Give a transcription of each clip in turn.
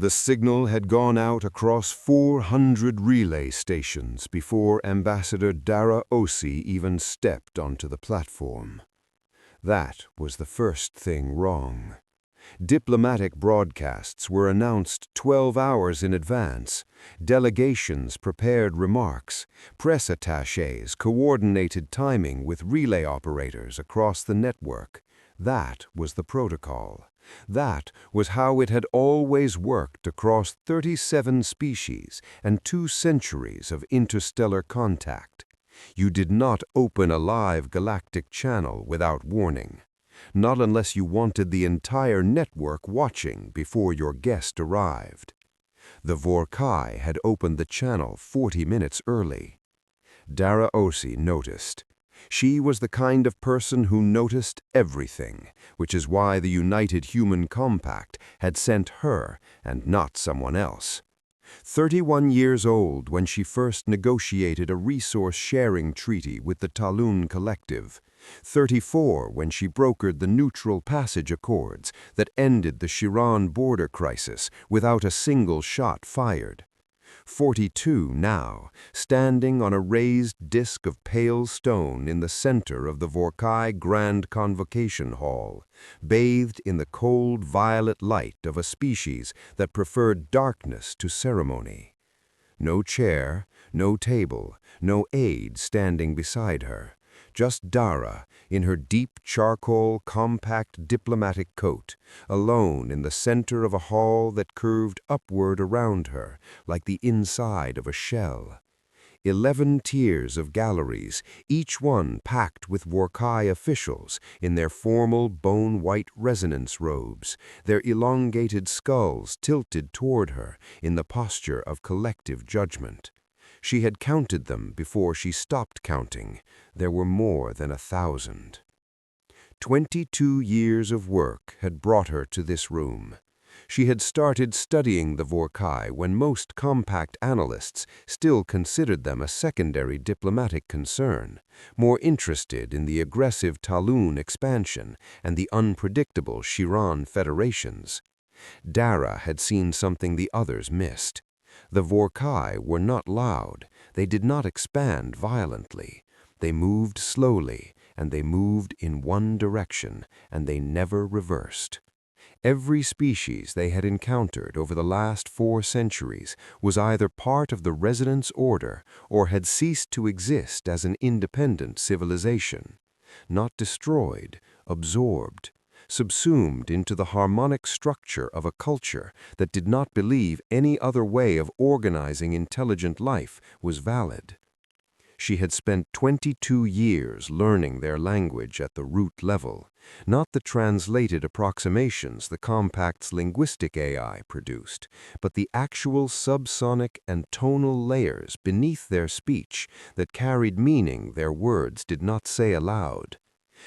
The signal had gone out across 400 relay stations before Ambassador Dara Osei even stepped onto the platform. That was the first thing wrong. Diplomatic broadcasts were announced 12 hours in advance. Delegations prepared remarks. Press attachés coordinated timing with relay operators across the network. That was the protocol. That was how it had always worked across 37 species and 2 centuries of interstellar contact. You did not open a live galactic channel without warning. Not unless you wanted the entire network watching before your guest arrived. The Vorrkai had opened the channel 40 minutes early. Dara Osei noticed. She was the kind of person who noticed everything, which is why the United Human Compact had sent her and not someone else. 31 years old when she first negotiated a resource-sharing treaty with the Talun Collective. 34 when she brokered the Neutral Passage Accords that ended the Shiran border crisis without a single shot fired. 42 now, standing on a raised disk of pale stone in the center of the Vorrkai Grand Convocation Hall, bathed in the cold violet light of a species that preferred darkness to ceremony. No chair, no table, no aide standing beside her. Just Dara, in her deep charcoal compact diplomatic coat, alone in the center of a hall that curved upward around her, like the inside of a shell. 11 tiers of galleries, each one packed with Vorrkai officials in their formal bone-white resonance robes, their elongated skulls tilted toward her in the posture of collective judgment. She had counted them before she stopped counting. There were more than 1,000. 22 years of work had brought her to this room. She had started studying the Vorrkai when most compact analysts still considered them a secondary diplomatic concern, more interested in the aggressive Talun expansion and the unpredictable Shiran federations. Dara had seen something the others missed. The Vorrkai were not loud. They did not expand violently. They moved slowly, and they moved in one direction, and they never reversed. Every species they had encountered over the last 4 centuries was either part of the Resonance Order or had ceased to exist as an independent civilization. Not destroyed, absorbed, subsumed into the harmonic structure of a culture that did not believe any other way of organizing intelligent life was valid. She had spent 22 years learning their language at the root level, not the translated approximations the Compact's linguistic AI produced, but the actual subsonic and tonal layers beneath their speech that carried meaning their words did not say aloud.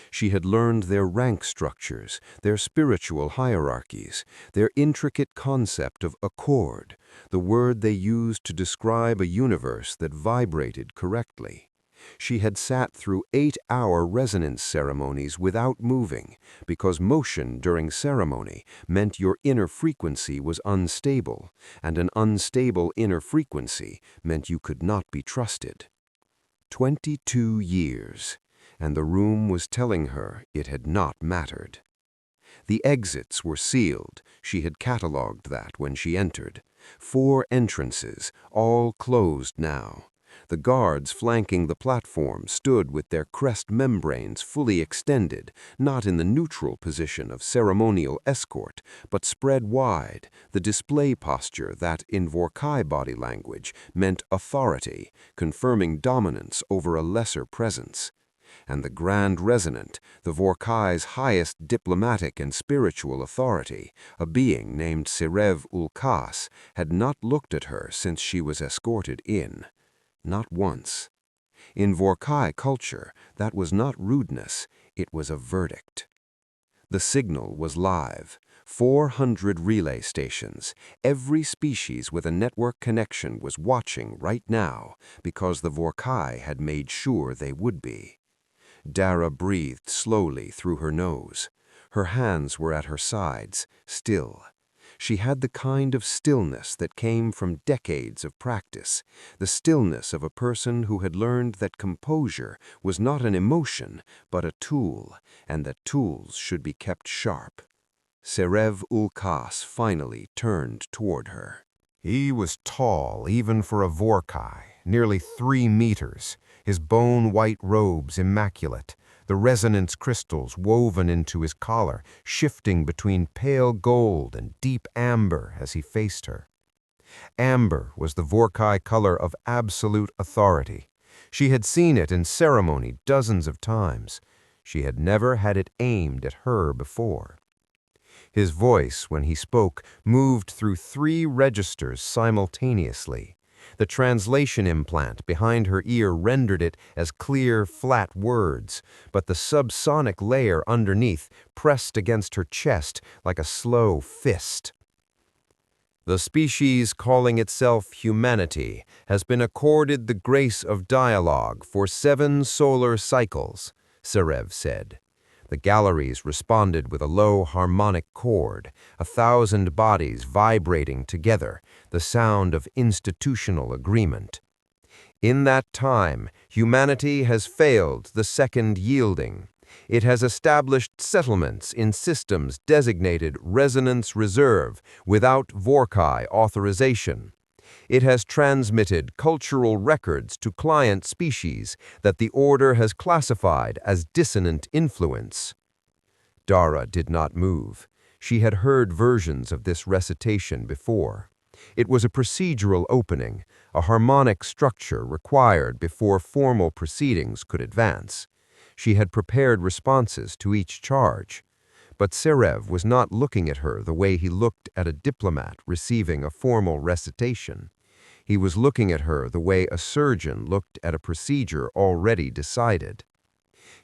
She had learned their rank structures, their spiritual hierarchies, their intricate concept of accord, the word they used to describe a universe that vibrated correctly. She had sat through 8-hour resonance ceremonies without moving, because motion during ceremony meant your inner frequency was unstable, and an unstable inner frequency meant you could not be trusted. 22 years. And the room was telling her it had not mattered. The exits were sealed. She had catalogued that when she entered. 4 entrances, all closed now. The guards flanking the platform stood with their crest membranes fully extended, not in the neutral position of ceremonial escort, but spread wide, the display posture that, in Vorrkai body language, meant authority, confirming dominance over a lesser presence. And the Grand Resonant, the Vorrkai's highest diplomatic and spiritual authority, a being named Sirev-ul-Kas, had not looked at her since she was escorted in. Not once. In Vorrkai culture, that was not rudeness, it was a verdict. The signal was live. 400 relay stations. Every species with a network connection was watching right now because the Vorrkai had made sure they would be. Dara breathed slowly through her nose. Her hands were at her sides, still. She had the kind of stillness that came from decades of practice, the stillness of a person who had learned that composure was not an emotion, but a tool, and that tools should be kept sharp. Serev-ul-Kas finally turned toward her. He was tall, even for a Vorrkai, nearly 3 meters, his bone-white robes immaculate, the resonance crystals woven into his collar, shifting between pale gold and deep amber as he faced her. Amber was the Vorrkai color of absolute authority. She had seen it in ceremony dozens of times. She had never had it aimed at her before. His voice, when he spoke, moved through 3 registers simultaneously. The translation implant behind her ear rendered it as clear, flat words, but the subsonic layer underneath pressed against her chest like a slow fist. The species calling itself humanity has been accorded the grace of dialogue for 7 solar cycles, Serev said. The galleries responded with a low harmonic chord, 1,000 bodies vibrating together, the sound of institutional agreement. In that time, humanity has failed the second yielding. It has established settlements in systems designated Resonance Reserve without Vorrkai authorization. It has transmitted cultural records to client species that the Order has classified as dissonant influence. Dara did not move. She had heard versions of this recitation before. It was a procedural opening, a harmonic structure required before formal proceedings could advance. She had prepared responses to each charge. But Serev was not looking at her the way he looked at a diplomat receiving a formal recitation. He was looking at her the way a surgeon looked at a procedure already decided.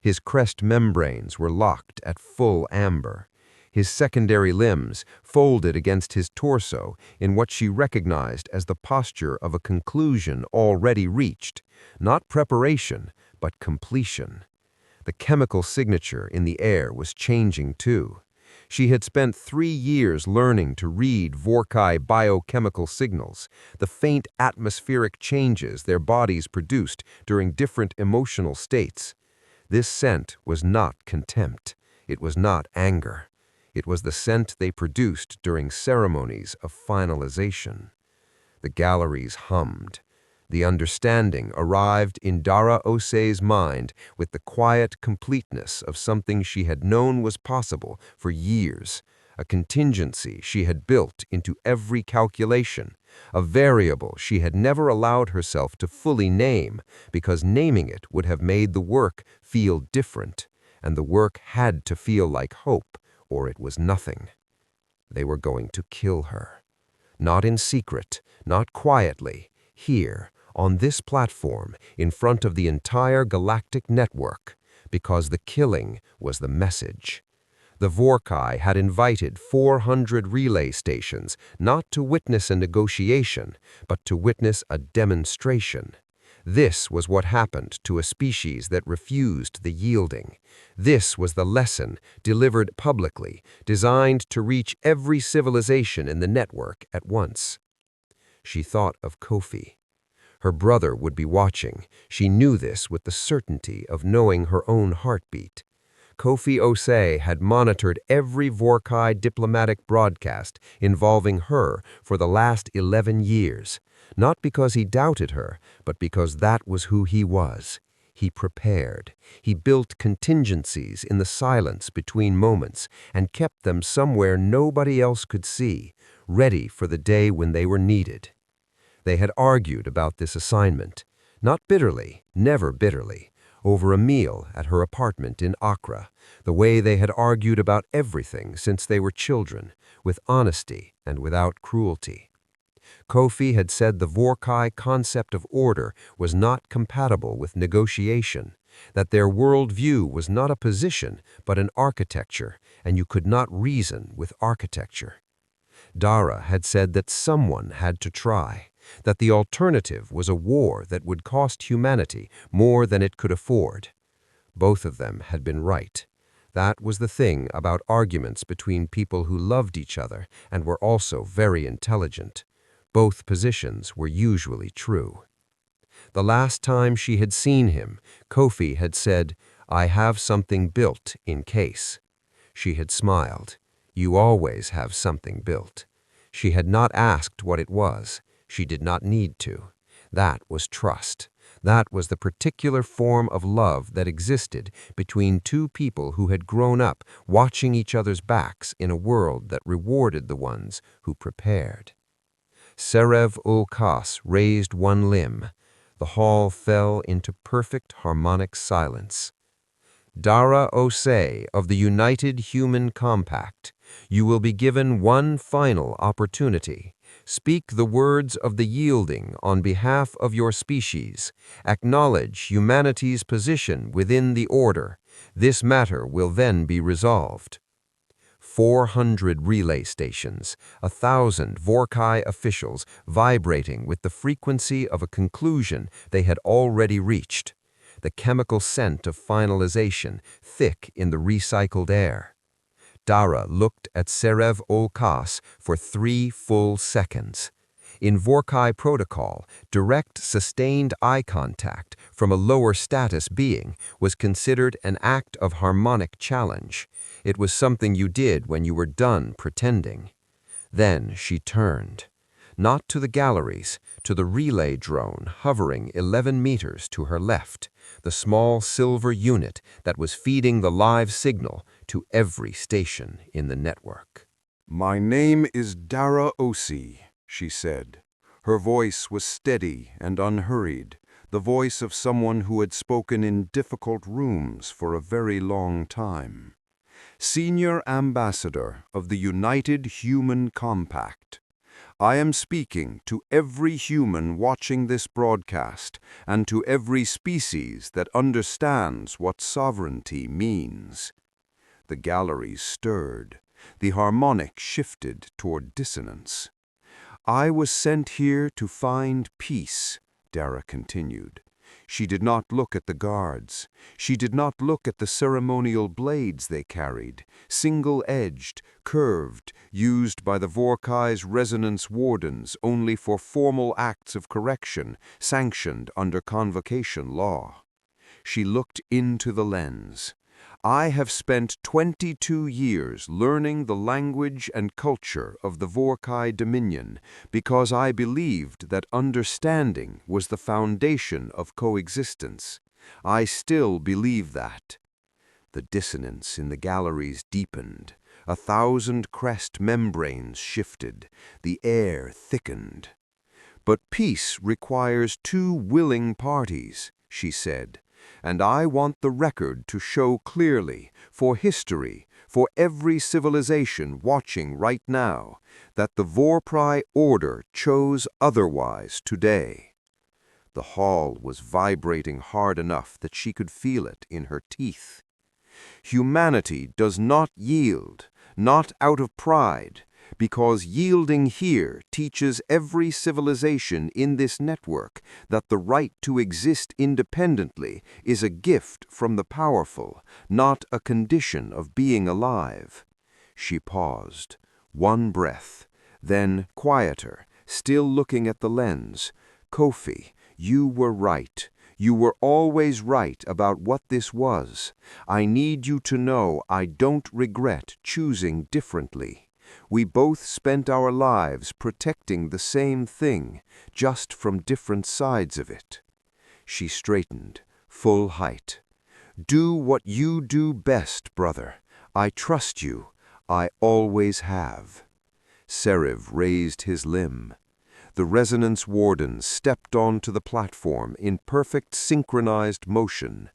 His crest membranes were locked at full amber. His secondary limbs folded against his torso in what she recognized as the posture of a conclusion already reached, not preparation, but completion. The chemical signature in the air was changing too. She had spent 3 years learning to read Vorrkai biochemical signals, the faint atmospheric changes their bodies produced during different emotional states. This scent was not contempt. It was not anger. It was the scent they produced during ceremonies of finalization. The galleries hummed. The understanding arrived in Dara Osei's mind with the quiet completeness of something she had known was possible for years, a contingency she had built into every calculation, a variable she had never allowed herself to fully name because naming it would have made the work feel different, and the work had to feel like hope, or it was nothing. They were going to kill her. Not in secret, not quietly, here, on this platform, in front of the entire galactic network, because the killing was the message. The Vorrkai had invited 400 relay stations not to witness a negotiation, but to witness a demonstration. This was what happened to a species that refused the yielding. This was the lesson, delivered publicly, designed to reach every civilization in the network at once. She thought of Kofi. Her brother would be watching. She knew this with the certainty of knowing her own heartbeat. Kofi Osei had monitored every Vorrkai diplomatic broadcast involving her for the last 11 years, not because he doubted her, but because that was who he was. He prepared. He built contingencies in the silence between moments and kept them somewhere nobody else could see, ready for the day when they were needed. They had argued about this assignment, not bitterly, never bitterly, over a meal at her apartment in Accra, the way they had argued about everything since they were children, with honesty and without cruelty. Kofi had said the Vorrkai concept of order was not compatible with negotiation, that their worldview was not a position but an architecture, and you could not reason with architecture. Dara had said that someone had to try, that the alternative was a war that would cost humanity more than it could afford. Both of them had been right. That was the thing about arguments between people who loved each other and were also very intelligent. Both positions were usually true. The last time she had seen him, Kofi had said, "I have something built in case." She had smiled. "You always have something built." She had not asked what it was. She did not need to. That was trust. That was the particular form of love that existed between two people who had grown up watching each other's backs in a world that rewarded the ones who prepared. Serev-ul-Kas raised one limb. The hall fell into perfect harmonic silence. "Dara Osei of the United Human Compact, you will be given one final opportunity. Speak the words of the yielding on behalf of your species. Acknowledge humanity's position within the order. This matter will then be resolved." 400 relay stations, 1,000 Vorrkai officials vibrating with the frequency of a conclusion they had already reached. The chemical scent of finalization thick in the recycled air. Dara looked at Serev-ul-Kas for 3 full seconds. In Vorrkai protocol, direct, sustained eye contact from a lower status being was considered an act of harmonic challenge. It was something you did when you were done pretending. Then she turned. Not to the galleries, to the relay drone hovering 11 meters to her left, the small silver unit that was feeding the live signal to every station in the network. "My name is Dara Osei," she said. Her voice was steady and unhurried, the voice of someone who had spoken in difficult rooms for a very long time. "Senior Ambassador of the United Human Compact. I am speaking to every human watching this broadcast and to every species that understands what sovereignty means." The galleries stirred. The harmonic shifted toward dissonance. "I was sent here to find peace," Dara continued. She did not look at the guards. She did not look at the ceremonial blades they carried, single-edged, curved, used by the Vorrkai's resonance wardens only for formal acts of correction sanctioned under convocation law. She looked into the lens. "I have spent 22 years learning the language and culture of the Vorrkai Dominion because I believed that understanding was the foundation of coexistence. I still believe that." The dissonance in the galleries deepened. 1,000 crest membranes shifted. The air thickened. "But peace requires 2 willing parties," she said. "And I want the record to show clearly, for history, for every civilization watching right now, that the Vorrkai Order chose otherwise today." The hall was vibrating hard enough that she could feel it in her teeth. "Humanity does not yield, not out of pride, because yielding here teaches every civilization in this network that the right to exist independently is a gift from the powerful, not a condition of being alive." She paused. One breath. Then, quieter, still looking at the lens. "Kofi, you were right. You were always right about what this was. I need you to know I don't regret choosing differently. We both spent our lives protecting the same thing, just from different sides of it." She straightened, full height. "Do what you do best, brother. I trust you. I always have." Serev raised his limb. The resonance wardens stepped onto the platform in perfect synchronized motion.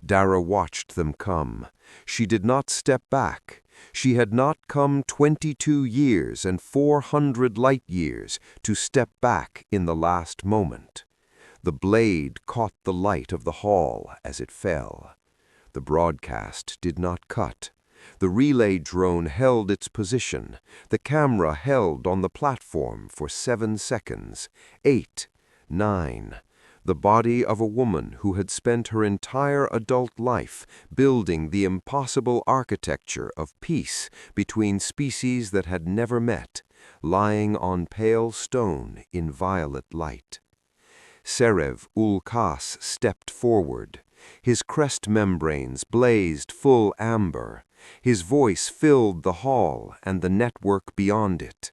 Dara watched them come. She did not step back. She had not come 22 years and 400 light years to step back in the last moment. The blade caught the light of the hall as it fell. The broadcast did not cut. The relay drone held its position. The camera held on the platform for 7 seconds. 8, 9. the body of a woman who had spent her entire adult life building the impossible architecture of peace between species that had never met, lying on pale stone in violet light. Serev-ul-Kas stepped forward. His crest membranes blazed full amber. His voice filled the hall and the network beyond it.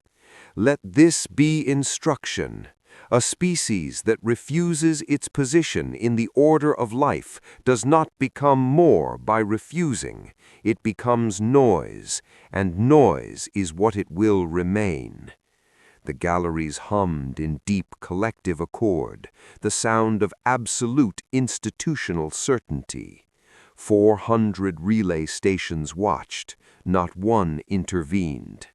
Let this be instruction. A species that refuses its position in the order of life does not become more by refusing. It becomes noise, and noise is what it will remain. The galleries hummed in deep collective accord, the sound of absolute institutional certainty. 400 relay stations watched, not one intervened.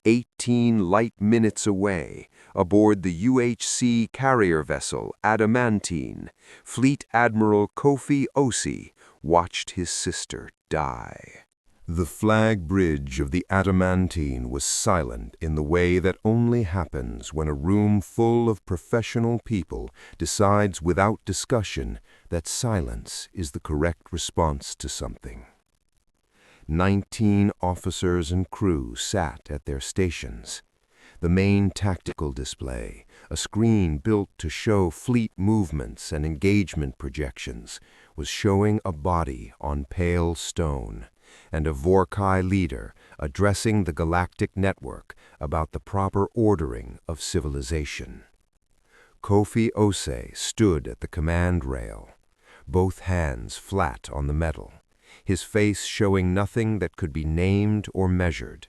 18 light minutes away, aboard the UHC carrier vessel Adamantine, Fleet Admiral Kofi Osei watched his sister die. The flag bridge of the Adamantine was silent in the way that only happens when a room full of professional people decides without discussion that silence is the correct response to something. 19 officers and crew sat at their stations. The main tactical display, a screen built to show fleet movements and engagement projections, was showing a body on pale stone, and a Vorrkai leader addressing the Galactic network about the proper ordering of civilization. Kofi Osei stood at the command rail, both hands flat on the metal, his face showing nothing that could be named or measured.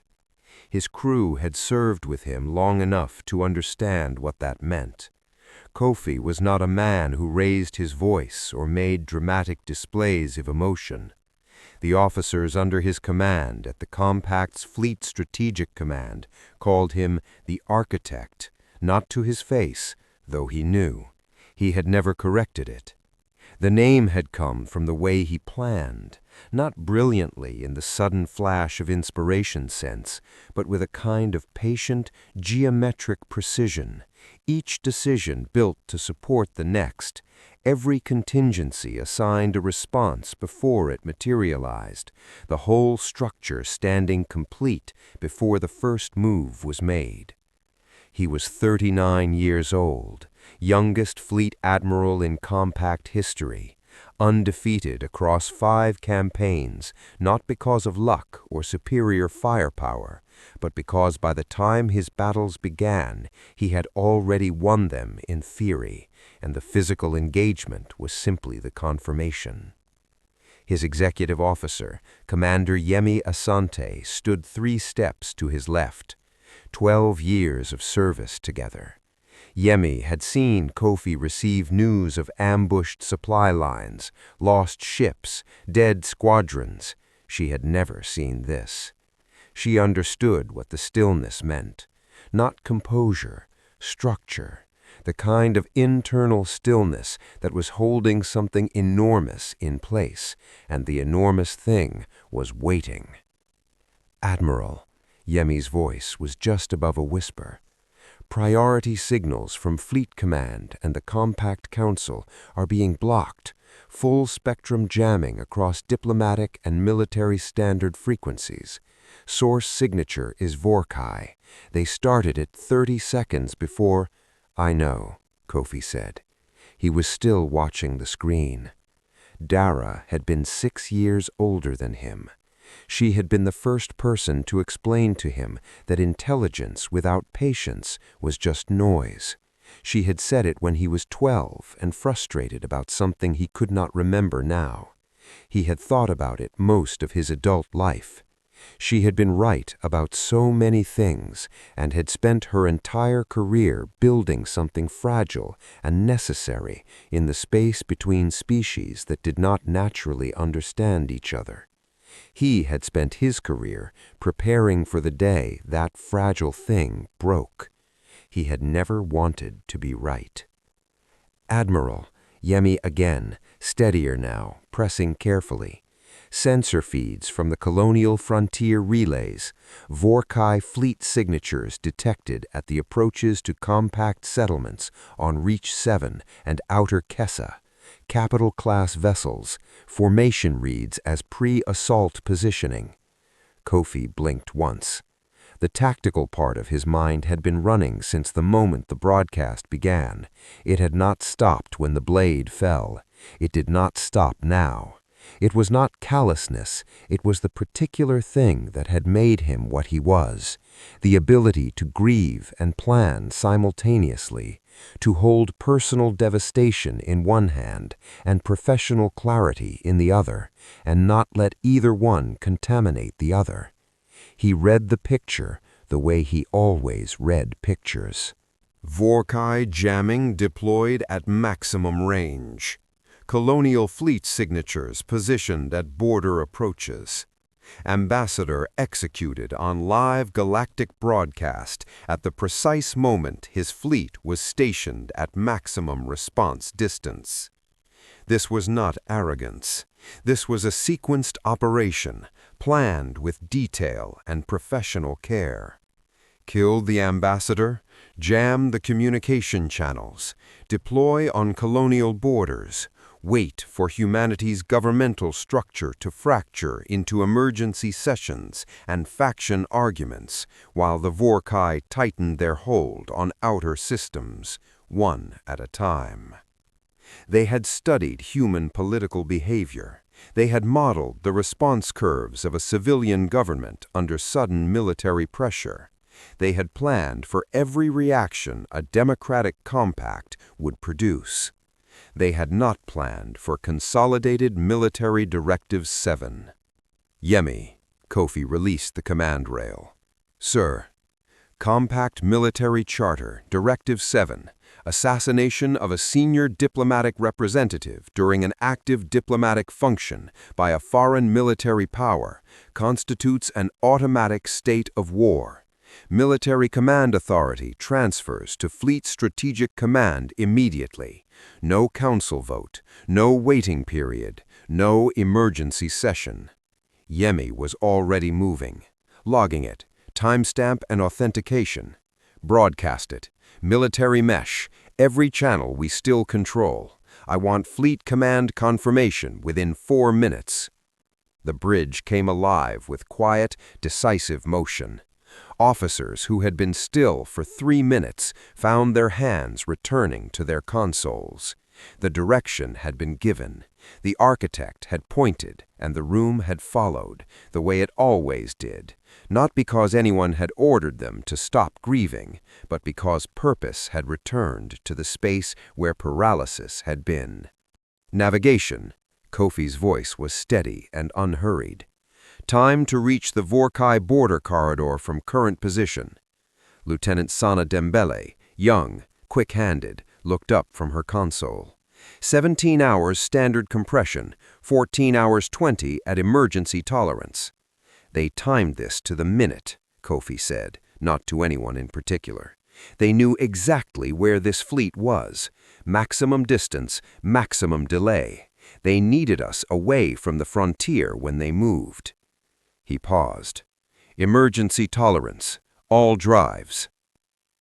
His crew had served with him long enough to understand what that meant. Kofi was not a man who raised his voice or made dramatic displays of emotion. The officers under his command at the Compact's Fleet Strategic Command called him the Architect, not to his face, though he knew. He had never corrected it. The name had come from the way he planned, not brilliantly in the sudden flash of inspiration sense, but with a kind of patient, geometric precision, each decision built to support the next, every contingency assigned a response before it materialized, the whole structure standing complete before the first move was made. He was 39 years old, youngest fleet admiral in Compact history, undefeated across 5 campaigns, not because of luck or superior firepower, but because by the time his battles began, he had already won them in theory, and the physical engagement was simply the confirmation. His executive officer, Commander Yemi Asante, stood 3 steps to his left. 12 years of service together. Yemi had seen Kofi receive news of ambushed supply lines, lost ships, dead squadrons. She had never seen this. She understood what the stillness meant. Not composure, structure, the kind of internal stillness that was holding something enormous in place, and the enormous thing was waiting. "Admiral," Yemi's voice was just above a whisper. "Priority signals from Fleet Command and the Compact Council are being blocked, full-spectrum jamming across diplomatic and military standard frequencies. Source signature is Vorrkai. They started it 30 seconds before—" "I know," Kofi said. He was still watching the screen. Dara had been 6 years older than him. She had been the first person to explain to him that intelligence without patience was just noise. She had said it when he was 12 and frustrated about something he could not remember now. He had thought about it most of his adult life. She had been right about so many things and had spent her entire career building something fragile and necessary in the space between species that did not naturally understand each other. He had spent his career preparing for the day that fragile thing broke. He had never wanted to be right. "Admiral," Yemi again, steadier now, pressing carefully. sensor feeds from the colonial frontier relays, Vorrkai fleet signatures detected at the approaches to compact settlements on Reach 7 and Outer Kessa, capital-class vessels, formation reads as pre-assault positioning. Kofi blinked once. The tactical part of his mind had been running since the moment the broadcast began. It had not stopped when the blade fell. It did not stop now. It was not callousness, it was the particular thing that had made him what he was, the ability to grieve and plan simultaneously, to hold personal devastation in one hand and professional clarity in the other, and not let either one contaminate the other. He read the picture the way he always read pictures. Vorrkai jamming deployed at maximum range. Colonial fleet signatures positioned at border approaches. Ambassador executed on live galactic broadcast at the precise moment his fleet was stationed at maximum response distance. This was not arrogance. This was a sequenced operation, planned with detail and professional care. Kill the ambassador, jam the communication channels, deploy on colonial borders, wait for humanity's governmental structure to fracture into emergency sessions and faction arguments, while the Vorrkai tightened their hold on outer systems, one at a time. They had studied human political behavior. They had modeled the response curves of a civilian government under sudden military pressure. They had planned for every reaction a democratic compact would produce. They had not planned for Consolidated Military Directive 7. Yemi, Kofi released the command rail. Sir, Compact Military Charter, Directive 7, assassination of a senior diplomatic representative during an active diplomatic function by a foreign military power, constitutes an automatic state of war. Military command authority transfers to Fleet Strategic Command immediately. No council vote, no waiting period, no emergency session. Yemi was already moving. Logging it. Timestamp and authentication. Broadcast it. Military mesh. Every channel we still control. I want Fleet Command confirmation within 4 minutes. The bridge came alive with quiet, decisive motion. Officers who had been still for 3 minutes found their hands returning to their consoles. The direction had been given. The architect had pointed, and the room had followed, the way it always did, not because anyone had ordered them to stop grieving, but because purpose had returned to the space where paralysis had been. Navigation. Kofi's voice was steady and unhurried. Time to reach the Vorrkai border corridor from current position. Lieutenant Sana Dembele, young, quick-handed, looked up from her console. 17 hours standard compression, 14 hours 20 at emergency tolerance. They timed this to the minute, Kofi said, not to anyone in particular. They knew exactly where this fleet was. Maximum distance, maximum delay. They needed us away from the frontier when they moved. He paused. Emergency tolerance. All drives.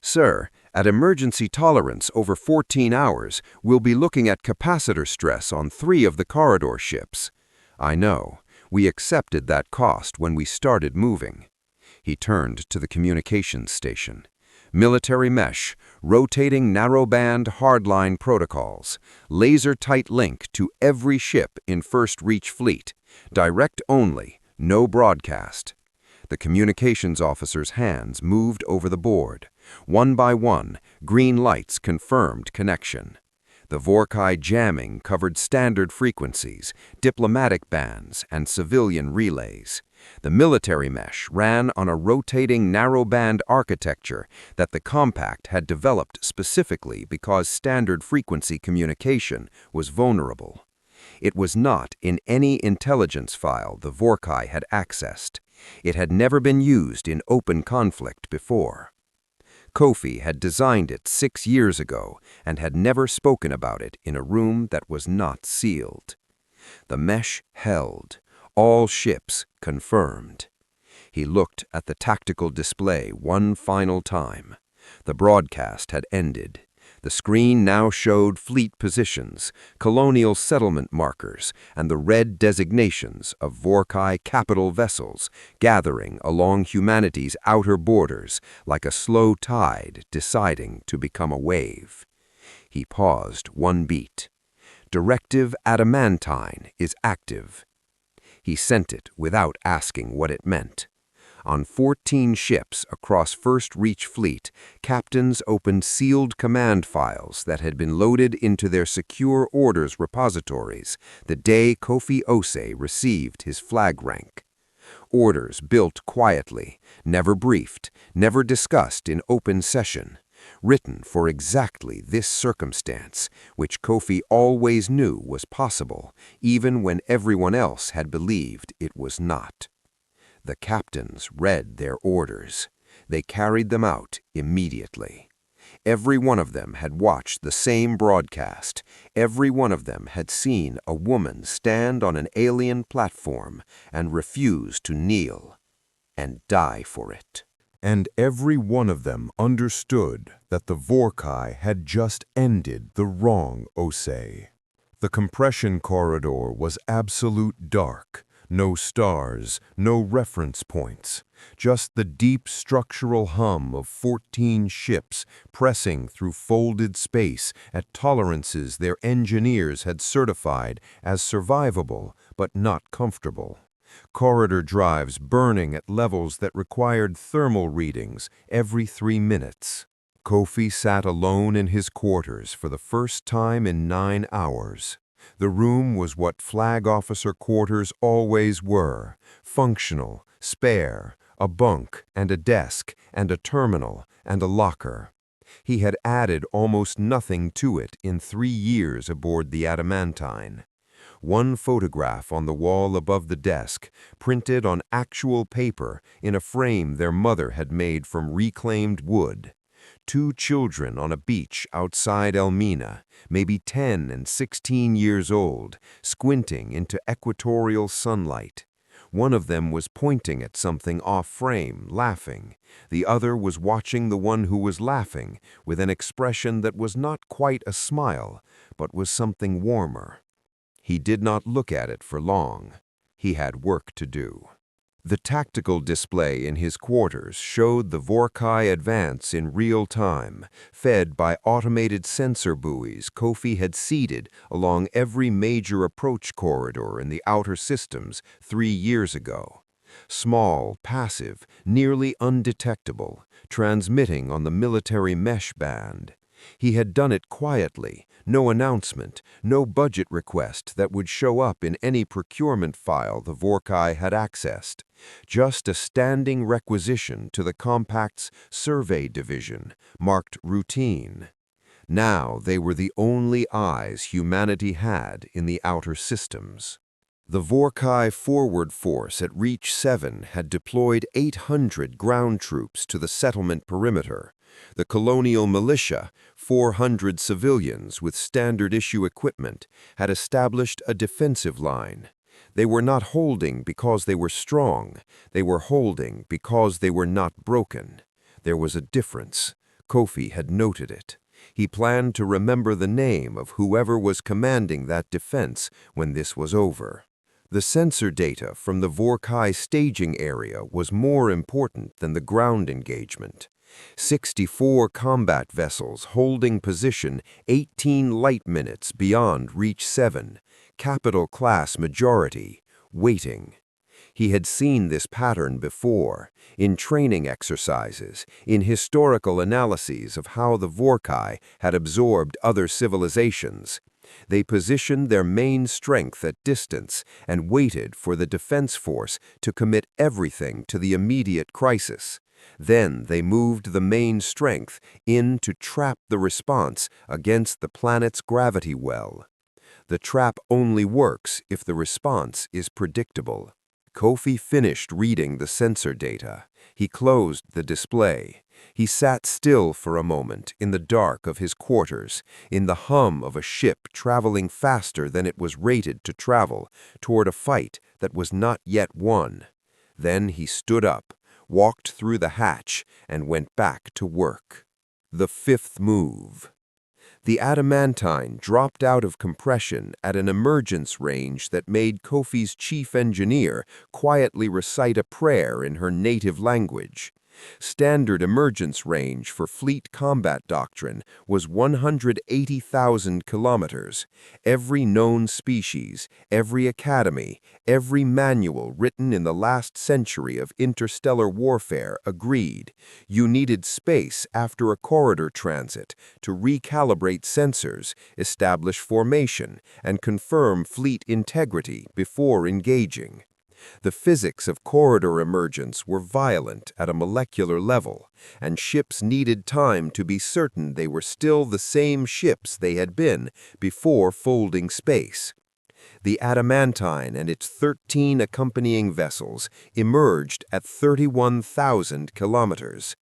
Sir, at emergency tolerance over 14 hours, we'll be looking at capacitor stress on 3 of the corridor ships. I know. We accepted that cost when we started moving. He turned to the communications station. Military mesh, rotating narrowband hardline protocols, laser-tight link to every ship in First Reach Fleet, direct only, no broadcast. The communications officer's hands moved over the board. One by one, green lights confirmed connection. The Vorrkai jamming covered standard frequencies, diplomatic bands, and civilian relays. The military mesh ran on a rotating narrowband architecture that the compact had developed specifically because standard frequency communication was vulnerable. It was not in any intelligence file the Vorrkai had accessed. It had never been used in open conflict before. Kofi had designed it 6 years ago and had never spoken about it in a room that was not sealed. The mesh held. All ships confirmed. He looked at the tactical display one final time. The broadcast had ended. The screen now showed fleet positions, colonial settlement markers, and the red designations of Vorrkai capital vessels gathering along humanity's outer borders like a slow tide deciding to become a wave. He paused one beat. Directive Adamantine is active. He sent it without asking what it meant. On 14 ships across First Reach Fleet, captains opened sealed command files that had been loaded into their secure orders repositories the day Kofi Osei received his flag rank. Orders built quietly, never briefed, never discussed in open session, written for exactly this circumstance, which Kofi always knew was possible, even when everyone else had believed it was not. The captains read their orders. They carried them out immediately. Every one of them had watched the same broadcast. Every one of them had seen a woman stand on an alien platform and refuse to kneel and die for it. And every one of them understood that the Vorrkai had just ended the wrong Osei. The compression corridor was absolute dark. No stars, no reference points, just the deep structural hum of 14 ships pressing through folded space at tolerances their engineers had certified as survivable but not comfortable. Corridor drives burning at levels that required thermal readings every 3 minutes. Kofi sat alone in his quarters for the first time in 9 hours. The room was what flag officer quarters always were, functional, spare, a bunk and a desk and a terminal and a locker. He had added almost nothing to it in 3 years aboard the Adamantine. One photograph on the wall above the desk, printed on actual paper in a frame their mother had made from reclaimed wood. 2 children on a beach outside Elmina, maybe 10 and 16 years old, squinting into equatorial sunlight. One of them was pointing at something off-frame, laughing. The other was watching the one who was laughing with an expression that was not quite a smile, but was something warmer. He did not look at it for long. He had work to do. The tactical display in his quarters showed the Vorrkai advance in real time, fed by automated sensor buoys Kofi had seeded along every major approach corridor in the outer systems 3 years ago. Small, passive, nearly undetectable, transmitting on the military mesh band. He had done it quietly, no announcement, no budget request that would show up in any procurement file the Vorrkai had accessed. Just a standing requisition to the Compact's survey division, marked routine. Now they were the only eyes humanity had in the outer systems. The Vorrkai forward force at Reach 7 had deployed 800 ground troops to the settlement perimeter. The colonial militia, 400 civilians with standard-issue equipment, had established a defensive line. They were not holding because they were strong. They were holding because they were not broken. There was a difference. Kofi had noted it. He planned to remember the name of whoever was commanding that defense when this was over. The sensor data from the Vorrkai staging area was more important than the ground engagement. 64 combat vessels holding position 18 light minutes beyond Reach 7, capital class majority, waiting. He had seen this pattern before, in training exercises, in historical analyses of how the Vorrkai had absorbed other civilizations. They positioned their main strength at distance and waited for the defense force to commit everything to the immediate crisis. Then they moved the main strength in to trap the response against the planet's gravity well. The trap only works if the response is predictable. Kofi finished reading the sensor data. He closed the display. He sat still for a moment in the dark of his quarters, in the hum of a ship traveling faster than it was rated to travel, toward a fight that was not yet won. Then he stood up, walked through the hatch, and went back to work. The fifth move. The adamantine dropped out of compression at an emergence range that made Kofi's chief engineer quietly recite a prayer in her native language. Standard emergence range for fleet combat doctrine was 180,000 kilometers. Every known species, every academy, every manual written in the last century of interstellar warfare agreed. You needed space after a corridor transit to recalibrate sensors, establish formation, and confirm fleet integrity before engaging. The physics of corridor emergence were violent at a molecular level, and ships needed time to be certain they were still the same ships they had been before folding space. The adamantine and its 13 accompanying vessels emerged at 31,000 kilometers.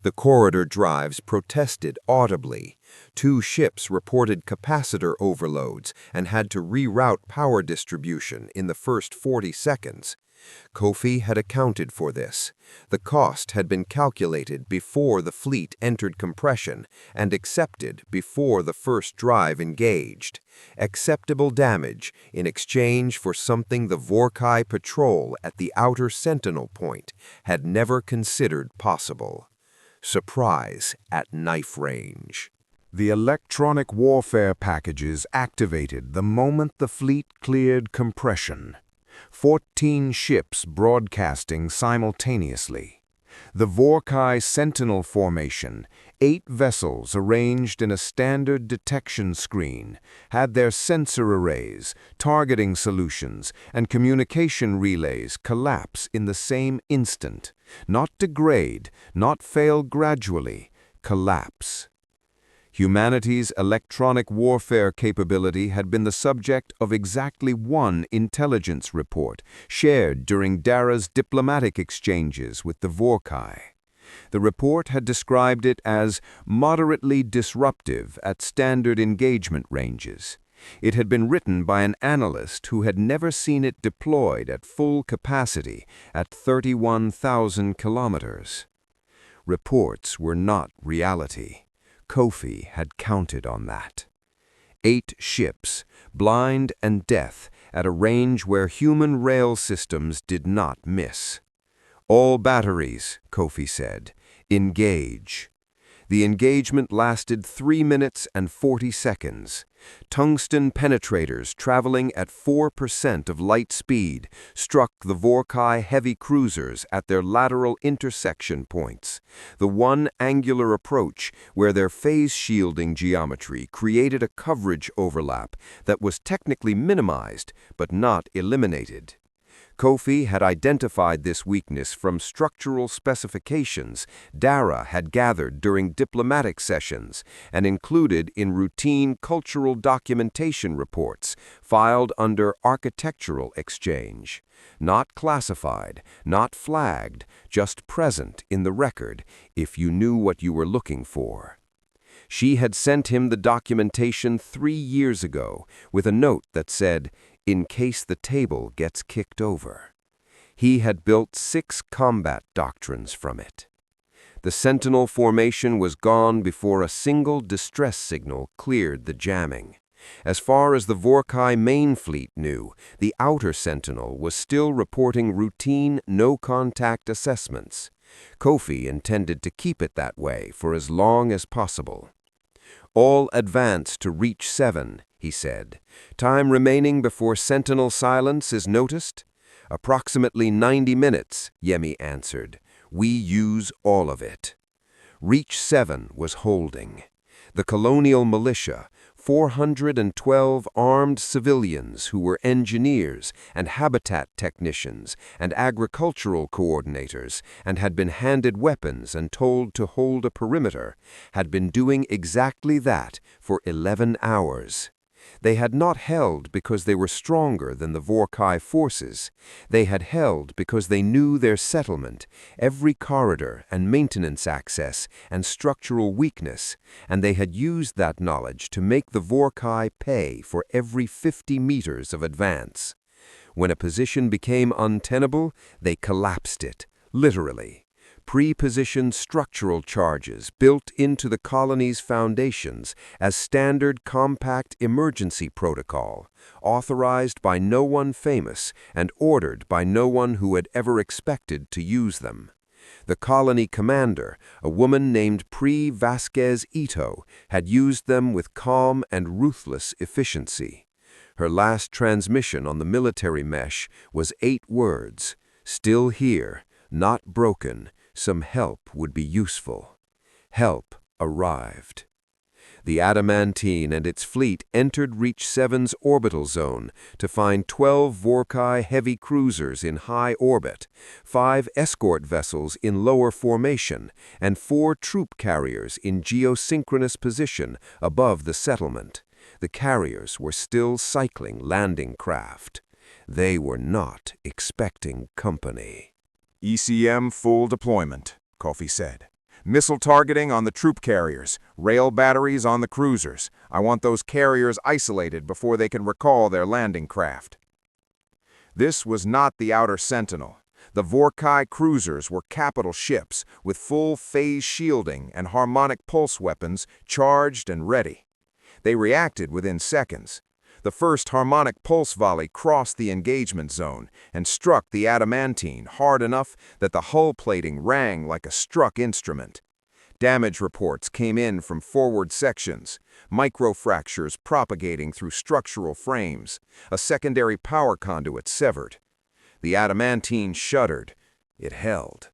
The corridor drives protested audibly. 2 ships reported capacitor overloads and had to reroute power distribution in the first 40 seconds. Kofi had accounted for this. The cost had been calculated before the fleet entered compression and accepted before the first drive engaged. Acceptable damage in exchange for something the Vorrkai patrol at the outer sentinel point had never considered possible. Surprise at knife range. The electronic warfare packages activated the moment the fleet cleared compression. 14 ships broadcasting simultaneously. The Vorrkai Sentinel formation, 8 vessels arranged in a standard detection screen, had their sensor arrays, targeting solutions, and communication relays collapse in the same instant. Not degrade, not fail gradually, collapse. Humanity's electronic warfare capability had been the subject of exactly one intelligence report shared during Dara's diplomatic exchanges with the Vorrkai. The report had described it as moderately disruptive at standard engagement ranges. It had been written by an analyst who had never seen it deployed at full capacity at 31,000 kilometers. Reports were not reality. Kofi had counted on that. 8 ships, blind and death, at a range where human rail systems did not miss. All batteries, Kofi said, engage. The engagement lasted 3 minutes and 40 seconds. Tungsten penetrators traveling at 4% of light speed struck the Vorrkai heavy cruisers at their lateral intersection points, the one angular approach where their phase shielding geometry created a coverage overlap that was technically minimized but not eliminated. Kofi had identified this weakness from structural specifications Dara had gathered during diplomatic sessions and included in routine cultural documentation reports filed under architectural exchange. Not classified, not flagged, just present in the record if you knew what you were looking for. She had sent him the documentation 3 years ago with a note that said, "In case the table gets kicked over." He had built 6 combat doctrines from it. The Sentinel formation was gone before a single distress signal cleared the jamming. As far as the Vorrkai main fleet knew, the outer Sentinel was still reporting routine no-contact assessments. Kofi intended to keep it that way for as long as possible. "All advance to Reach 7, he said. "Time remaining before Sentinel silence is noticed?" "Approximately 90 minutes, Yemi answered. "We use all of it." Reach 7 was holding. The colonial militia, 412 armed civilians who were engineers and habitat technicians and agricultural coordinators and had been handed weapons and told to hold a perimeter, had been doing exactly that for 11 hours. They had not held because they were stronger than the Vorrkai forces. They had held because they knew their settlement, every corridor and maintenance access and structural weakness, and they had used that knowledge to make the Vorrkai pay for every 50 meters of advance. When a position became untenable, they collapsed it, literally. Pre-positioned structural charges built into the colony's foundations as standard compact emergency protocol, authorized by no one famous and ordered by no one who had ever expected to use them. The colony commander, a woman named Pri Vasquez Ito, had used them with calm and ruthless efficiency. Her last transmission on the military mesh was 8 words: "Still here, not broken. Some help would be useful." Help arrived. The Adamantine and its fleet entered Reach 7's orbital zone to find 12 Vorrkai heavy cruisers in high orbit, 5 escort vessels in lower formation, and 4 troop carriers in geosynchronous position above the settlement. The carriers were still cycling landing craft. They were not expecting company. "ECM full deployment," Kofi said. "Missile targeting on the troop carriers, rail batteries on the cruisers. I want those carriers isolated before they can recall their landing craft." This was not the Outer Sentinel. The Vorrkai cruisers were capital ships with full phase shielding and harmonic pulse weapons charged and ready. They reacted within seconds. The first harmonic pulse volley crossed the engagement zone and struck the Adamantine hard enough that the hull plating rang like a struck instrument. Damage reports came in from forward sections, microfractures propagating through structural frames, a secondary power conduit severed. The Adamantine shuddered. It held.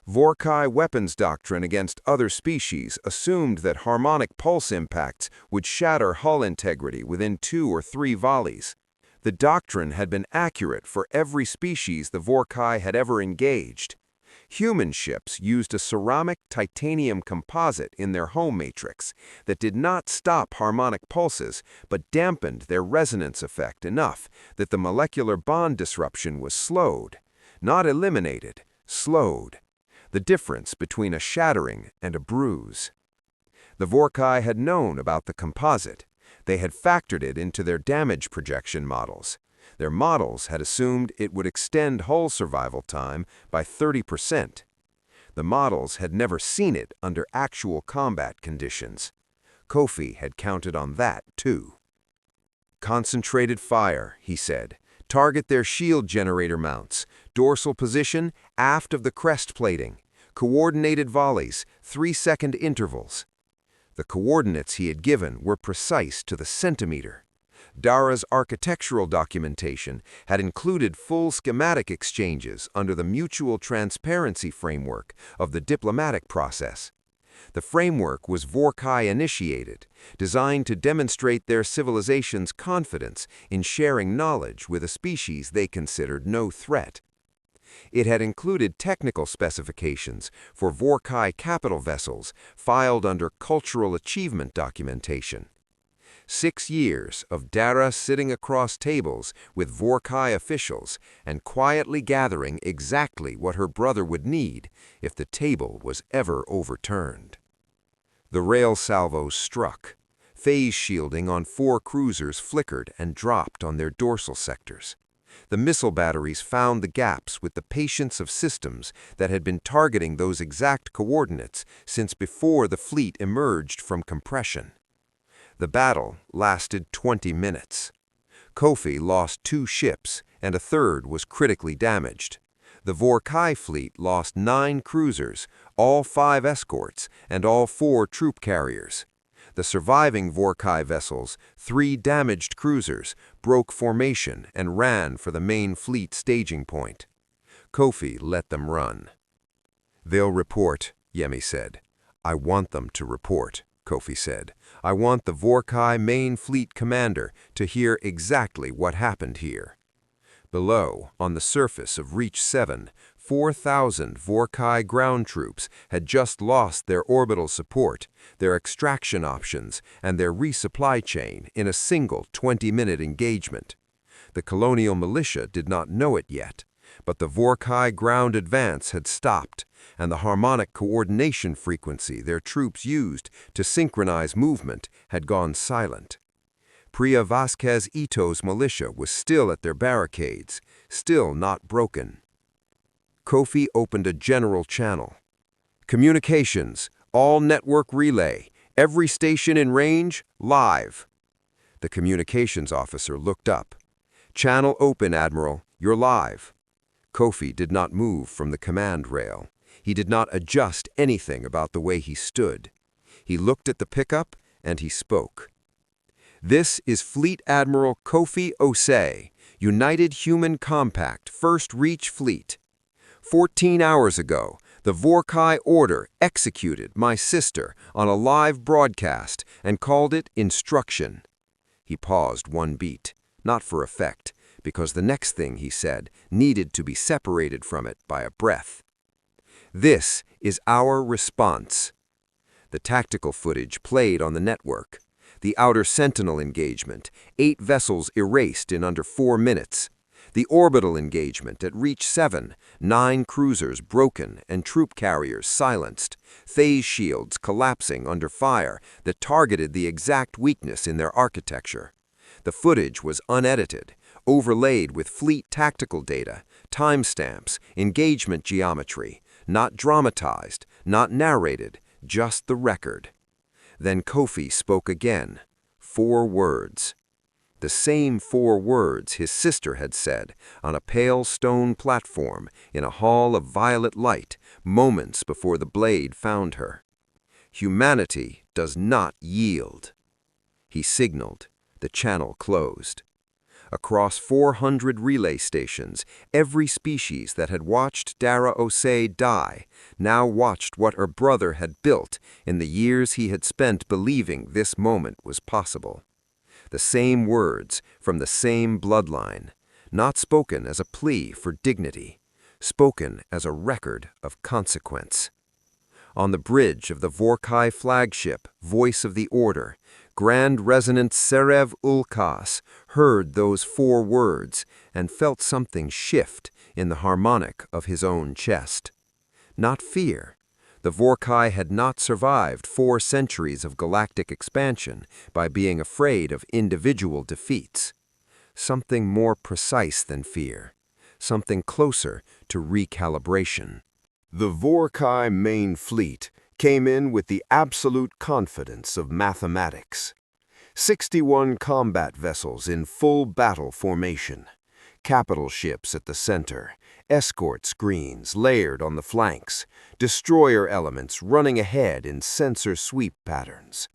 Vorrkai weapons doctrine against other species assumed that harmonic pulse impacts would shatter hull integrity within 2 or 3 volleys. The doctrine had been accurate for every species the Vorrkai had ever engaged. Human ships used a ceramic titanium composite in their home matrix that did not stop harmonic pulses but dampened their resonance effect enough that the molecular bond disruption was slowed. Not eliminated, slowed. The difference between a shattering and a bruise. The Vorrkai had known about the composite. They had factored it into their damage projection models. Their models had assumed it would extend hull survival time by 30%. The models had never seen it under actual combat conditions. Kofi had counted on that, too. "Concentrated fire," he said. "Target their shield generator mounts. Dorsal position, aft of the crest plating. Coordinated volleys, 3-second intervals." The coordinates he had given were precise to the centimeter. Dara's architectural documentation had included full schematic exchanges under the mutual transparency framework of the diplomatic process. The framework was Vorrkai-initiated, designed to demonstrate their civilization's confidence in sharing knowledge with a species they considered no threat. It had included technical specifications for Vorrkai capital vessels filed under cultural achievement documentation. 6 years of Dara sitting across tables with Vorrkai officials and quietly gathering exactly what her brother would need if the table was ever overturned. The rail salvos struck. Phase shielding on 4 cruisers flickered and dropped on their dorsal sectors. The missile batteries found the gaps with the patience of systems that had been targeting those exact coordinates since before the fleet emerged from compression. The battle lasted 20 minutes. Kofi lost 2 ships, and a third was critically damaged. The Vorrkai fleet lost 9 cruisers, all 5 escorts, and all 4 troop carriers. The surviving Vorrkai vessels, 3 damaged cruisers, broke formation and ran for the main fleet staging point. Kofi let them run. "They'll report," Yemi said. "I want them to report," Kofi said. "I want the Vorrkai main fleet commander to hear exactly what happened here." Below, on the surface of Reach 7, 4,000 Vorrkai ground troops had just lost their orbital support, their extraction options, and their resupply chain in a single 20-minute engagement. The colonial militia did not know it yet, but the Vorrkai ground advance had stopped, and the harmonic coordination frequency their troops used to synchronize movement had gone silent. Priya Vasquez Ito's militia was still at their barricades, still not broken. Kofi opened a general channel. "Communications, all network relay, every station in range, live." The communications officer looked up. "Channel open, Admiral, you're live." Kofi did not move from the command rail. He did not adjust anything about the way he stood. He looked at the pickup and he spoke. "This is Fleet Admiral Kofi Osei, United Human Compact, First Reach Fleet. 14 hours ago, the Vorrkai Order executed my sister on a live broadcast and called it instruction." He paused one beat, not for effect, because the next thing he said needed to be separated from it by a breath. "This is our response." The tactical footage played on the network. The Outer Sentinel engagement, 8 vessels erased in under 4 minutes. The orbital engagement at Reach 7, 9 cruisers broken and troop carriers silenced, phase shields collapsing under fire that targeted the exact weakness in their architecture. The footage was unedited, overlaid with fleet tactical data, timestamps, engagement geometry, not dramatized, not narrated, just the record. Then Kofi spoke again. 4 words. The same 4 words his sister had said on a pale stone platform in a hall of violet light moments before the blade found her. "Humanity does not yield." He signaled. The channel closed. Across 400 relay stations, every species that had watched Dara Osei die now watched what her brother had built in the years he had spent believing this moment was possible. The same words from the same bloodline, not spoken as a plea for dignity, spoken as a record of consequence. On the bridge of the Vorrkai flagship, Voice of the Order, Grand Resonant Serev Ulkas heard those 4 words and felt something shift in the harmonic of his own chest. Not fear. The Vorrkai had not survived 4 centuries of galactic expansion by being afraid of individual defeats. Something more precise than fear. Something closer to recalibration. The Vorrkai main fleet came in with the absolute confidence of mathematics. 61 combat vessels in full battle formation, capital ships at the center, escort screens layered on the flanks, destroyer elements running ahead in sensor sweep patterns.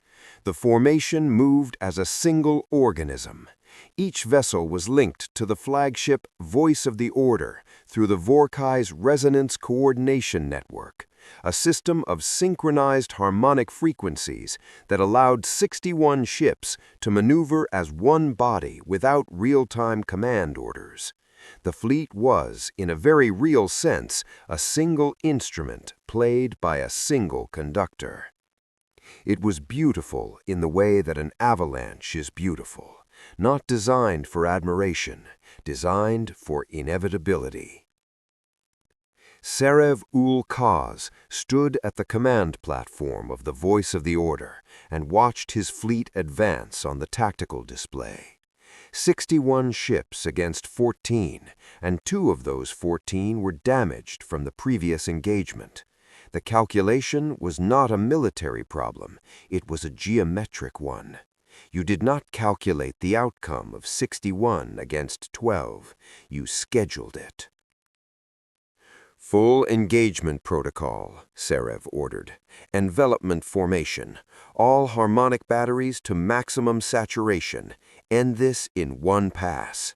The formation moved as a single organism. Each vessel was linked to the flagship Voice of the Order through the Vorrkai's Resonance Coordination Network, a system of synchronized harmonic frequencies that allowed 61 ships to maneuver as one body without real-time command orders. The fleet was, in a very real sense, a single instrument played by a single conductor. It was beautiful in the way that an avalanche is beautiful, not designed for admiration, designed for inevitability. Serev Ulkas stood at the command platform of the Voice of the Order and watched his fleet advance on the tactical display. 61 ships against 14, and 2 of those 14 were damaged from the previous engagement. The calculation was not a military problem, it was a geometric one. You did not calculate the outcome of 61 against 12, you scheduled it. "Full engagement protocol," Serev ordered. "Envelopment formation. All harmonic batteries to maximum saturation. End this in one pass."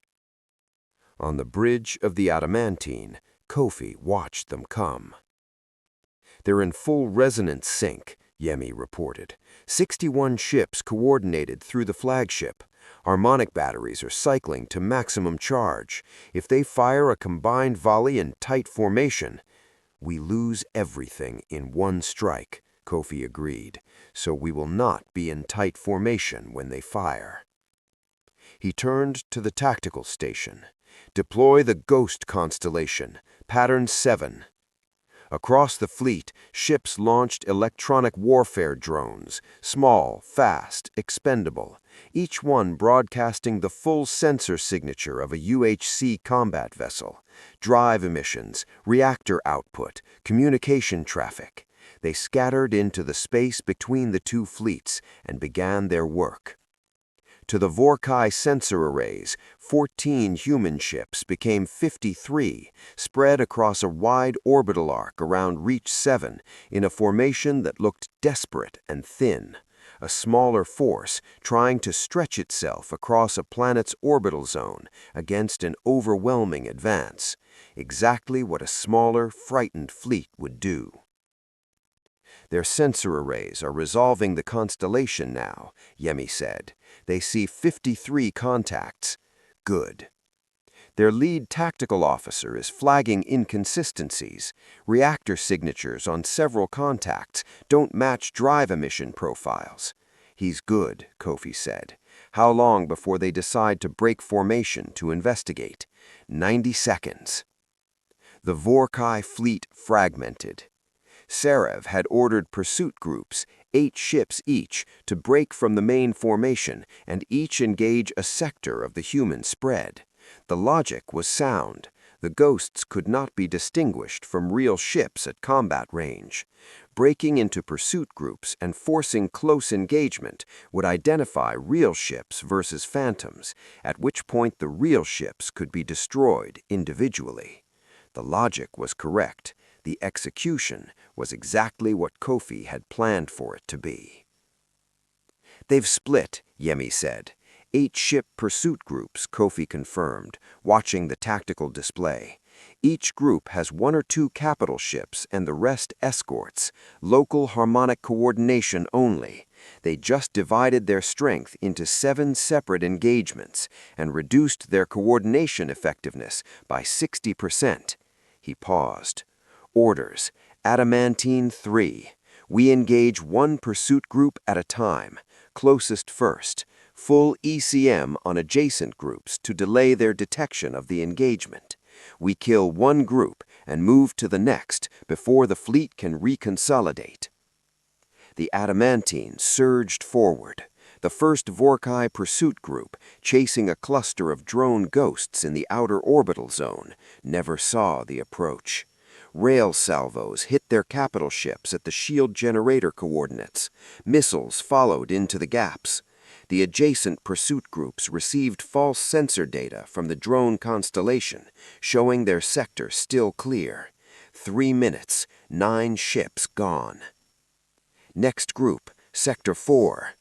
On the bridge of the Adamantine, Kofi watched them come. They're in full resonance sync, Yemi reported. 61 ships coordinated through the flagship. Harmonic batteries are cycling to maximum charge. If they fire a combined volley in tight formation, we lose everything in one strike, Kofi agreed, so we will not be in tight formation when they fire. He turned to the tactical station. Deploy the Ghost constellation, Pattern 7. Across the fleet, ships launched electronic warfare drones, small, fast, expendable, each one broadcasting the full sensor signature of a UHC combat vessel, drive emissions, reactor output, communication traffic. They scattered into the space between the two fleets and began their work. To the Vorrkai sensor arrays, 14 human ships became 53, spread across a wide orbital arc around Reach 7 in a formation that looked desperate and thin, a smaller force trying to stretch itself across a planet's orbital zone against an overwhelming advance, exactly what a smaller, frightened fleet would do. Their sensor arrays are resolving the constellation now, Yemi said. They see 53 contacts. Good. Their lead tactical officer is flagging inconsistencies. Reactor signatures on several contacts don't match drive emission profiles. He's good, Kofi said. How long before they decide to break formation to investigate? 90 seconds. The Vorrkai fleet fragmented. Serev had ordered pursuit groups, 8 ships each, to break from the main formation and each engage a sector of the human spread. The logic was sound. The ghosts could not be distinguished from real ships at combat range. Breaking into pursuit groups and forcing close engagement would identify real ships versus phantoms, at which point the real ships could be destroyed individually. The logic was correct. The execution was exactly what Kofi had planned for it to be. They've split, Yemi said. 8 ship pursuit groups, Kofi confirmed, watching the tactical display. Each group has 1 or 2 capital ships and the rest escorts, local harmonic coordination only. They just divided their strength into 7 separate engagements and reduced their coordination effectiveness by 60%. He paused. Orders, Adamantine 3. We engage 1 pursuit group at a time, closest first, full ECM on adjacent groups to delay their detection of the engagement. We kill 1 group and move to the next before the fleet can reconsolidate. The Adamantine surged forward. The first Vorrkai pursuit group, chasing a cluster of drone ghosts in the outer orbital zone, never saw the approach. Rail salvos hit their capital ships at the shield generator coordinates. Missiles followed into the gaps. The adjacent pursuit groups received false sensor data from the drone constellation, showing their sector still clear. 3 minutes, 9 ships gone. Next group, Sector 4.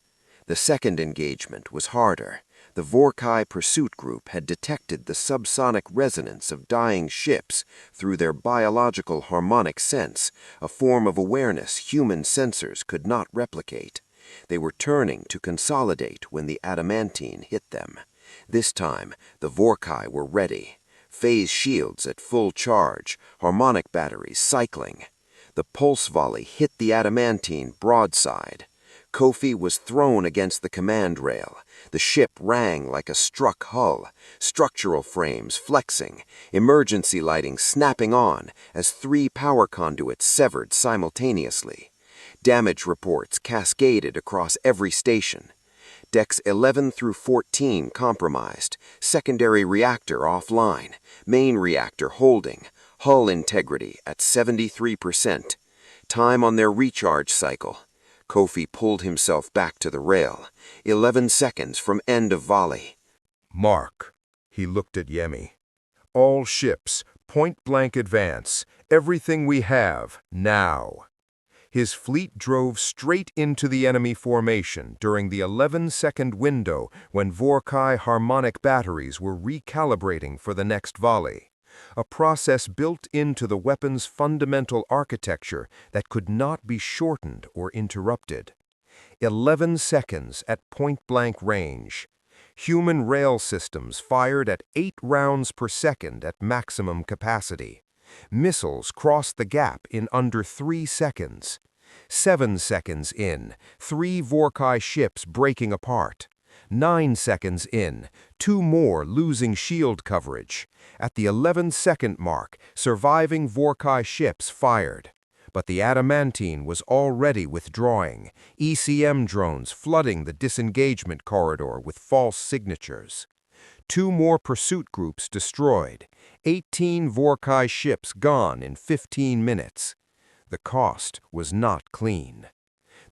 The second engagement was harder. The Vorrkai pursuit group had detected the subsonic resonance of dying ships through their biological harmonic sense, a form of awareness human sensors could not replicate. They were turning to consolidate when the Adamantine hit them. This time, the Vorrkai were ready. Phase shields at full charge, harmonic batteries cycling. The pulse volley hit the Adamantine broadside. Kofi was thrown against the command rail. The ship rang like a struck hull, structural frames flexing, emergency lighting snapping on as 3 power conduits severed simultaneously. Damage reports cascaded across every station. Decks 11 through 14 compromised, secondary reactor offline, main reactor holding, hull integrity at 73%. Time on their recharge cycle. Kofi pulled himself back to the rail. 11 seconds from end of volley. Mark. He looked at Yemi. All ships, point-blank advance. Everything we have, now. His fleet drove straight into the enemy formation during the 11-second window when Vorrkai harmonic batteries were recalibrating for the next volley. a process built into the weapon's fundamental architecture that could not be shortened or interrupted. 11 seconds at point-blank range. Human rail systems fired at 8 rounds per second at maximum capacity. Missiles crossed the gap in under 3 seconds. 7 seconds in, 3 Vorrkai ships breaking apart. 9 seconds in, 2 more losing shield coverage. At the 11-second mark, surviving Vorrkai ships fired. But the adamantine was already withdrawing, ECM drones flooding the disengagement corridor with false signatures. 2 more pursuit groups destroyed, 18 Vorrkai ships gone in 15 minutes. The cost was not clean.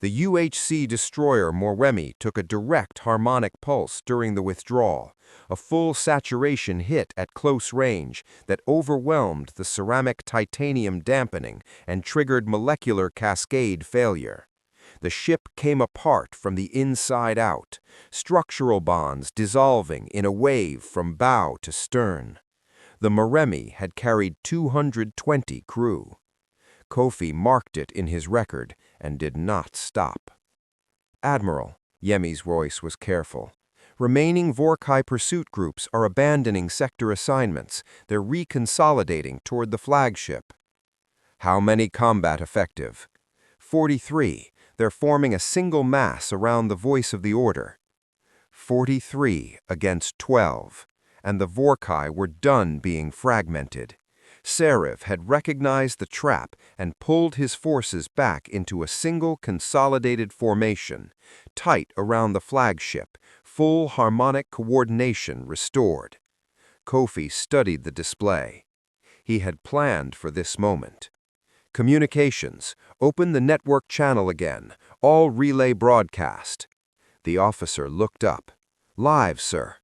The UHC destroyer Moremi took a direct harmonic pulse during the withdrawal, a full saturation hit at close range that overwhelmed the ceramic titanium dampening and triggered molecular cascade failure. The ship came apart from the inside out, structural bonds dissolving in a wave from bow to stern. The Moremi had carried 220 crew. Kofi marked it in his record and did not stop. "Admiral," Yemi's voice was careful, "remaining Vorrkai pursuit groups are abandoning sector assignments. They're reconsolidating toward the flagship." "How many combat effective?" 43. They're forming a single mass around the voice of the order." 43 against 12, and the Vorrkai were done being fragmented. Serif had recognized the trap and pulled his forces back into a single consolidated formation, tight around the flagship, full harmonic coordination restored. Kofi studied the display. He had planned for this moment. "Communications, open the network channel again, all relay broadcast." The officer looked up. "Live, sir."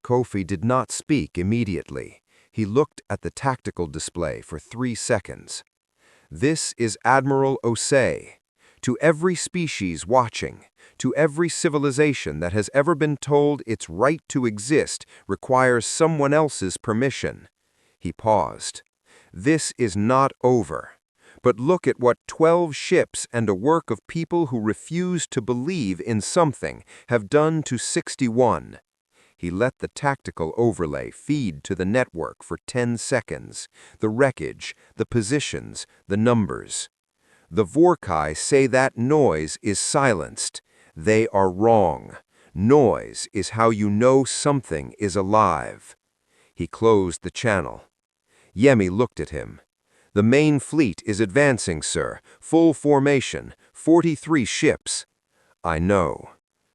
Kofi did not speak immediately. He looked at the tactical display for 3 seconds. "This is Admiral Osei. To every species watching, to every civilization that has ever been told its right to exist requires someone else's permission." He paused. "This is not over. But look at what 12 ships and a work of people who refuse to believe in something have done to 61. He let the tactical overlay feed to the network for 10 seconds, the wreckage, the positions, the numbers. "The Vorrkai say that noise is silenced. They are wrong. Noise is how you know something is alive." He closed the channel. Yemi looked at him. "The main fleet is advancing, sir. Full formation, 43 ships." "I know."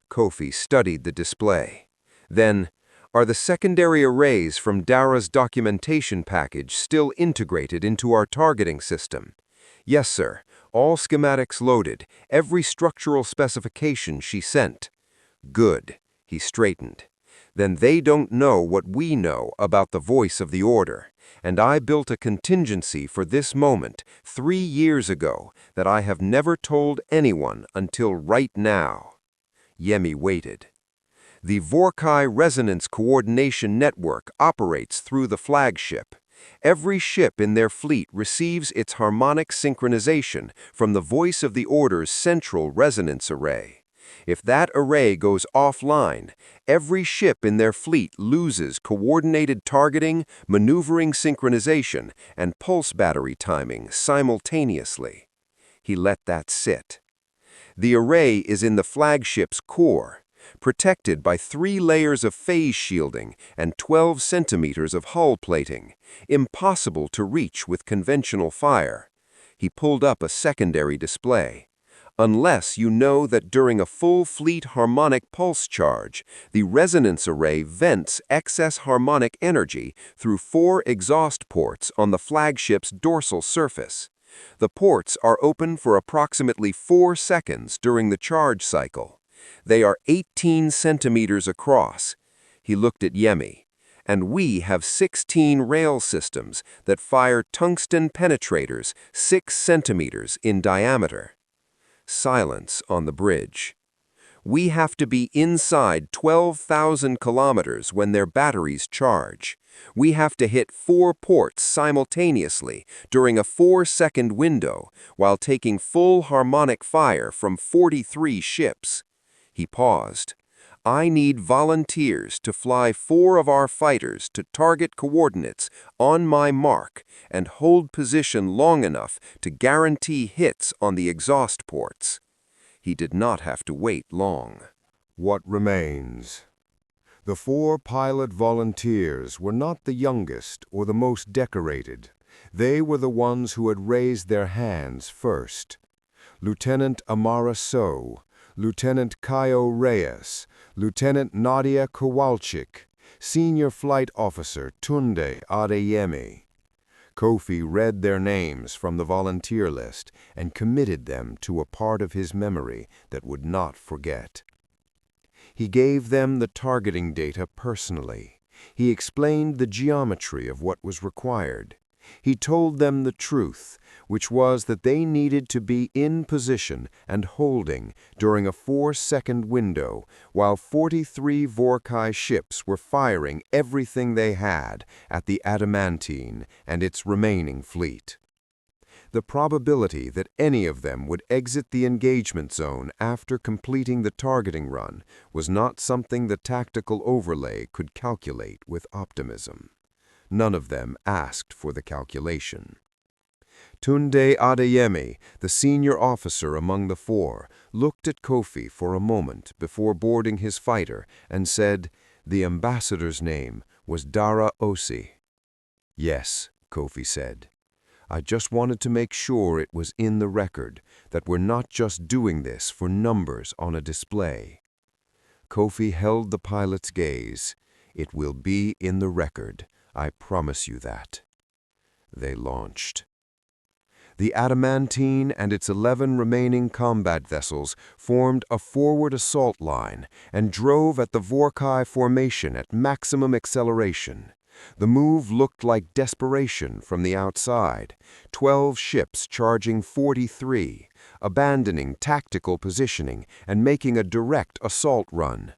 Kofi studied the display. "Then, are the secondary arrays from Dara's documentation package still integrated into our targeting system?" "Yes, sir. All schematics loaded, every structural specification she sent." "Good." He straightened. "Then they don't know what we know about the voice of the order, and I built a contingency for this moment 3 years ago that I have never told anyone until right now." Yemi waited. "The Vorrkai Resonance Coordination Network operates through the flagship. Every ship in their fleet receives its harmonic synchronization from the voice of the order's central resonance array. If that array goes offline, every ship in their fleet loses coordinated targeting, maneuvering synchronization, and pulse battery timing simultaneously." He let that sit. "The array is in the flagship's core, protected by 3 layers of phase shielding and 12 centimeters of hull plating, impossible to reach with conventional fire." He pulled up a secondary display. "Unless you know that during a full fleet harmonic pulse charge, the resonance array vents excess harmonic energy through 4 exhaust ports on the flagship's dorsal surface. The ports are open for approximately 4 seconds during the charge cycle. They are 18 centimeters across." He looked at Yemi. "And we have 16 rail systems that fire tungsten penetrators 6 centimeters in diameter." Silence on the bridge. We have to be inside 12,000 kilometers when their batteries charge. We have to hit 4 ports simultaneously during a 4-second window while taking full harmonic fire from 43 ships. He paused. I need volunteers to fly 4 of our fighters to target coordinates on my mark and hold position long enough to guarantee hits on the exhaust ports. He did not have to wait long. What remains? The 4 pilot volunteers were not the youngest or the most decorated. They were the ones who had raised their hands first. Lieutenant Amara So, Lieutenant Caio Reyes, Lieutenant Nadia Kowalczyk, Senior Flight Officer Tunde Adeyemi. Kofi read their names from the volunteer list and committed them to a part of his memory that would not forget. He gave them the targeting data personally. He explained the geometry of what was required. He told them the truth, which was that they needed to be in position and holding during a 4-second window while 43 Vorrkai ships were firing everything they had at the Adamantine and its remaining fleet. The probability that any of them would exit the engagement zone after completing the targeting run was not something the tactical overlay could calculate with optimism. None of them asked for the calculation. Tunde Adeyemi, the senior officer among the 4, looked at Kofi for a moment before boarding his fighter and said, "The ambassador's name was Dara Osei." "Yes," Kofi said. "I just wanted to make sure it was in the record, that we're not just doing this for numbers on a display." Kofi held the pilot's gaze. "It will be in the record. I promise you that." They launched. The Adamantine and its 11 remaining combat vessels formed a forward assault line and drove at the Vorrkai formation at maximum acceleration. The move looked like desperation from the outside, 12 ships charging 43, abandoning tactical positioning and making a direct assault run.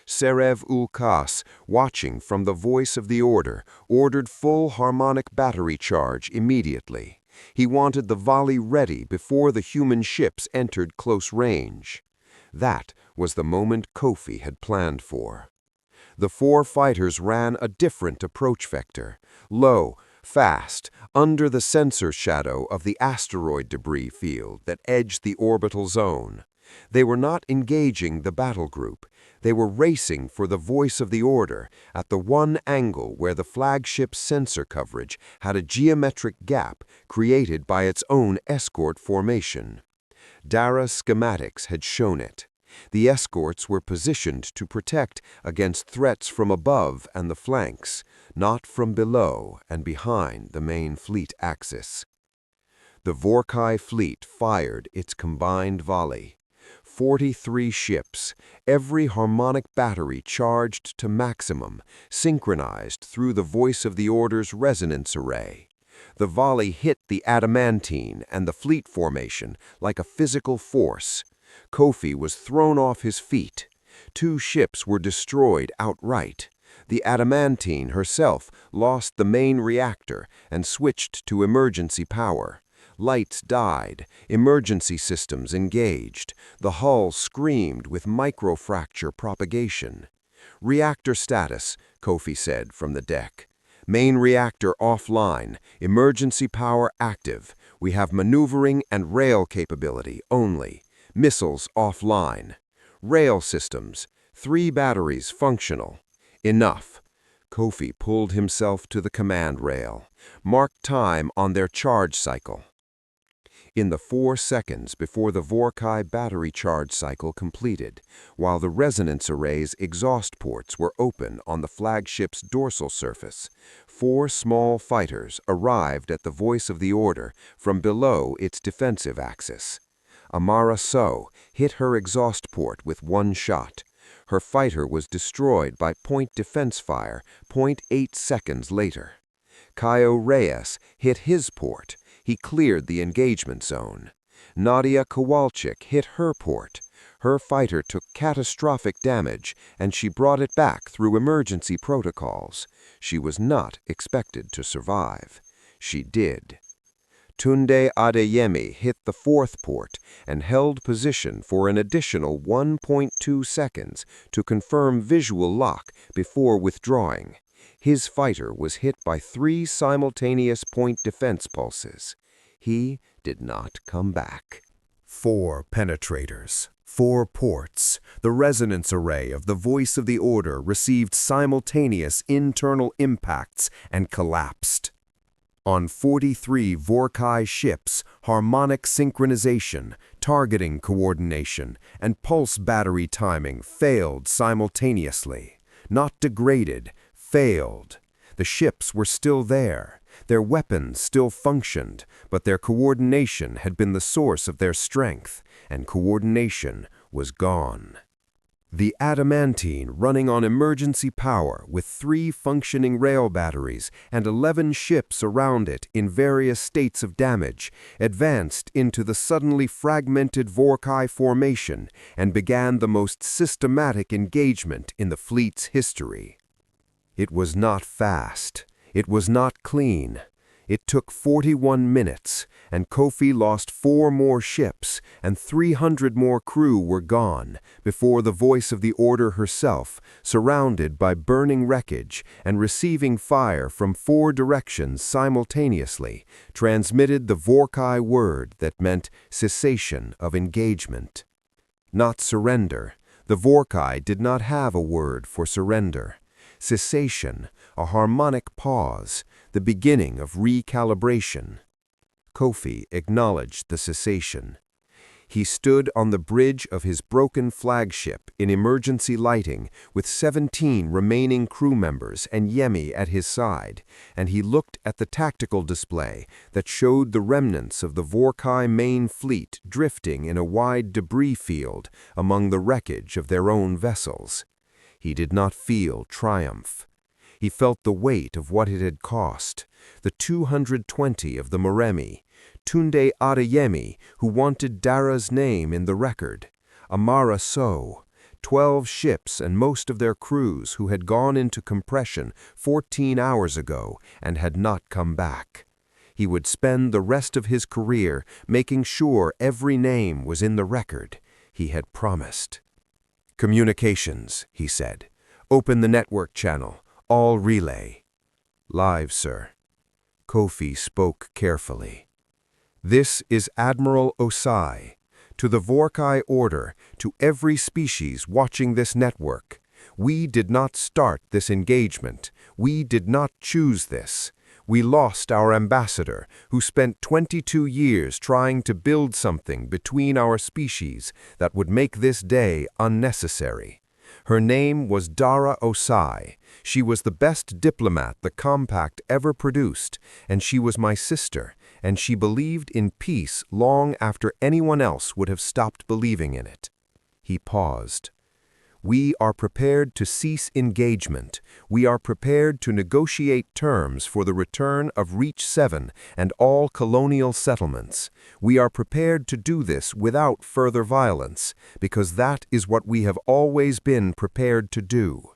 Serev-ul-Kas, watching from the voice of the order, ordered full harmonic battery charge immediately. He wanted the volley ready before the human ships entered close range. That was the moment Kofi had planned for. The 4 fighters ran a different approach vector, low, fast, under the sensor shadow of the asteroid debris field that edged the orbital zone. They were not engaging the battle group. They were racing for the voice of the order at the one angle where the flagship's sensor coverage had a geometric gap created by its own escort formation. Dara's schematics had shown it. The escorts were positioned to protect against threats from above and the flanks, not from below and behind the main fleet axis. The Vorrkai fleet fired its combined volley. 43 ships, every harmonic battery charged to maximum, synchronized through the voice of the order's resonance array. The volley hit the Adamantine and the fleet formation like a physical force. Kofi was thrown off his feet. 2 ships were destroyed outright. The Adamantine herself lost the main reactor and switched to emergency power. Lights died, emergency systems engaged. The hull screamed with microfracture propagation. "Reactor status," Kofi said from the deck. "Main reactor offline, emergency power active. We have maneuvering and rail capability only. Missiles offline. Rail systems, 3 batteries functional. Enough." Kofi pulled himself to the command rail. Marked time on their charge cycle. In the 4 seconds before the Vorrkai battery charge cycle completed, while the resonance array's exhaust ports were open on the flagship's dorsal surface, 4 small fighters arrived at the voice of the order from below its defensive axis. Amara So hit her exhaust port with 1 shot. Her fighter was destroyed by point defense fire 0.8 seconds later. Caio Reyes hit his port. He cleared the engagement zone. Nadia Kowalczyk hit her port. Her fighter took catastrophic damage, and she brought it back through emergency protocols. She was not expected to survive. She did. Tunde Adeyemi hit the fourth port and held position for an additional 1.2 seconds to confirm visual lock before withdrawing. His fighter was hit by 3 simultaneous point defense pulses. He did not come back. 4 penetrators, 4 ports. The resonance array of the voice of the Order received simultaneous internal impacts and collapsed. On 43 Vorrkai ships, harmonic synchronization, targeting coordination, and pulse battery timing failed simultaneously. Not degraded, failed. The ships were still there. Their weapons still functioned, but their coordination had been the source of their strength, and coordination was gone. The adamantine, running on emergency power with 3 functioning rail batteries and 11 ships around it in various states of damage, advanced into the suddenly fragmented Vorrkai formation and began the most systematic engagement in the fleet's history. It was not fast. It was not clean. It took 41 minutes, and Kofi lost 4 more ships, and 300 more crew were gone, before the voice of the Order herself, surrounded by burning wreckage and receiving fire from 4 directions simultaneously, transmitted the Vorrkai word that meant cessation of engagement. Not surrender. The Vorrkai did not have a word for surrender. Cessation, a harmonic pause, the beginning of recalibration. Kofi acknowledged the cessation. He stood on the bridge of his broken flagship in emergency lighting with 17 remaining crew members and Yemi at his side, and he looked at the tactical display that showed the remnants of the Vorrkai main fleet drifting in a wide debris field among the wreckage of their own vessels. He did not feel triumph. He felt the weight of what it had cost. The 220 of the Moremi, Tunde Adeyemi, who wanted Dara's name in the record, Amara So, 12 ships and most of their crews who had gone into compression 14 hours ago and had not come back. He would spend the rest of his career making sure every name was in the record. He had promised. "Communications," he said. "Open the network channel. All relay." "Live, sir." Kofi spoke carefully. "This is Admiral Osei. To the Vorrkai Order, to every species watching this network. We did not start this engagement. We did not choose this. We lost our ambassador, who spent 22 years trying to build something between our species that would make this day unnecessary. Her name was Dara Osei. She was the best diplomat the Compact ever produced, and she was my sister, and she believed in peace long after anyone else would have stopped believing in it." He paused. "We are prepared to cease engagement. We are prepared to negotiate terms for the return of Reach 7 and all colonial settlements. We are prepared to do this without further violence, because that is what we have always been prepared to do."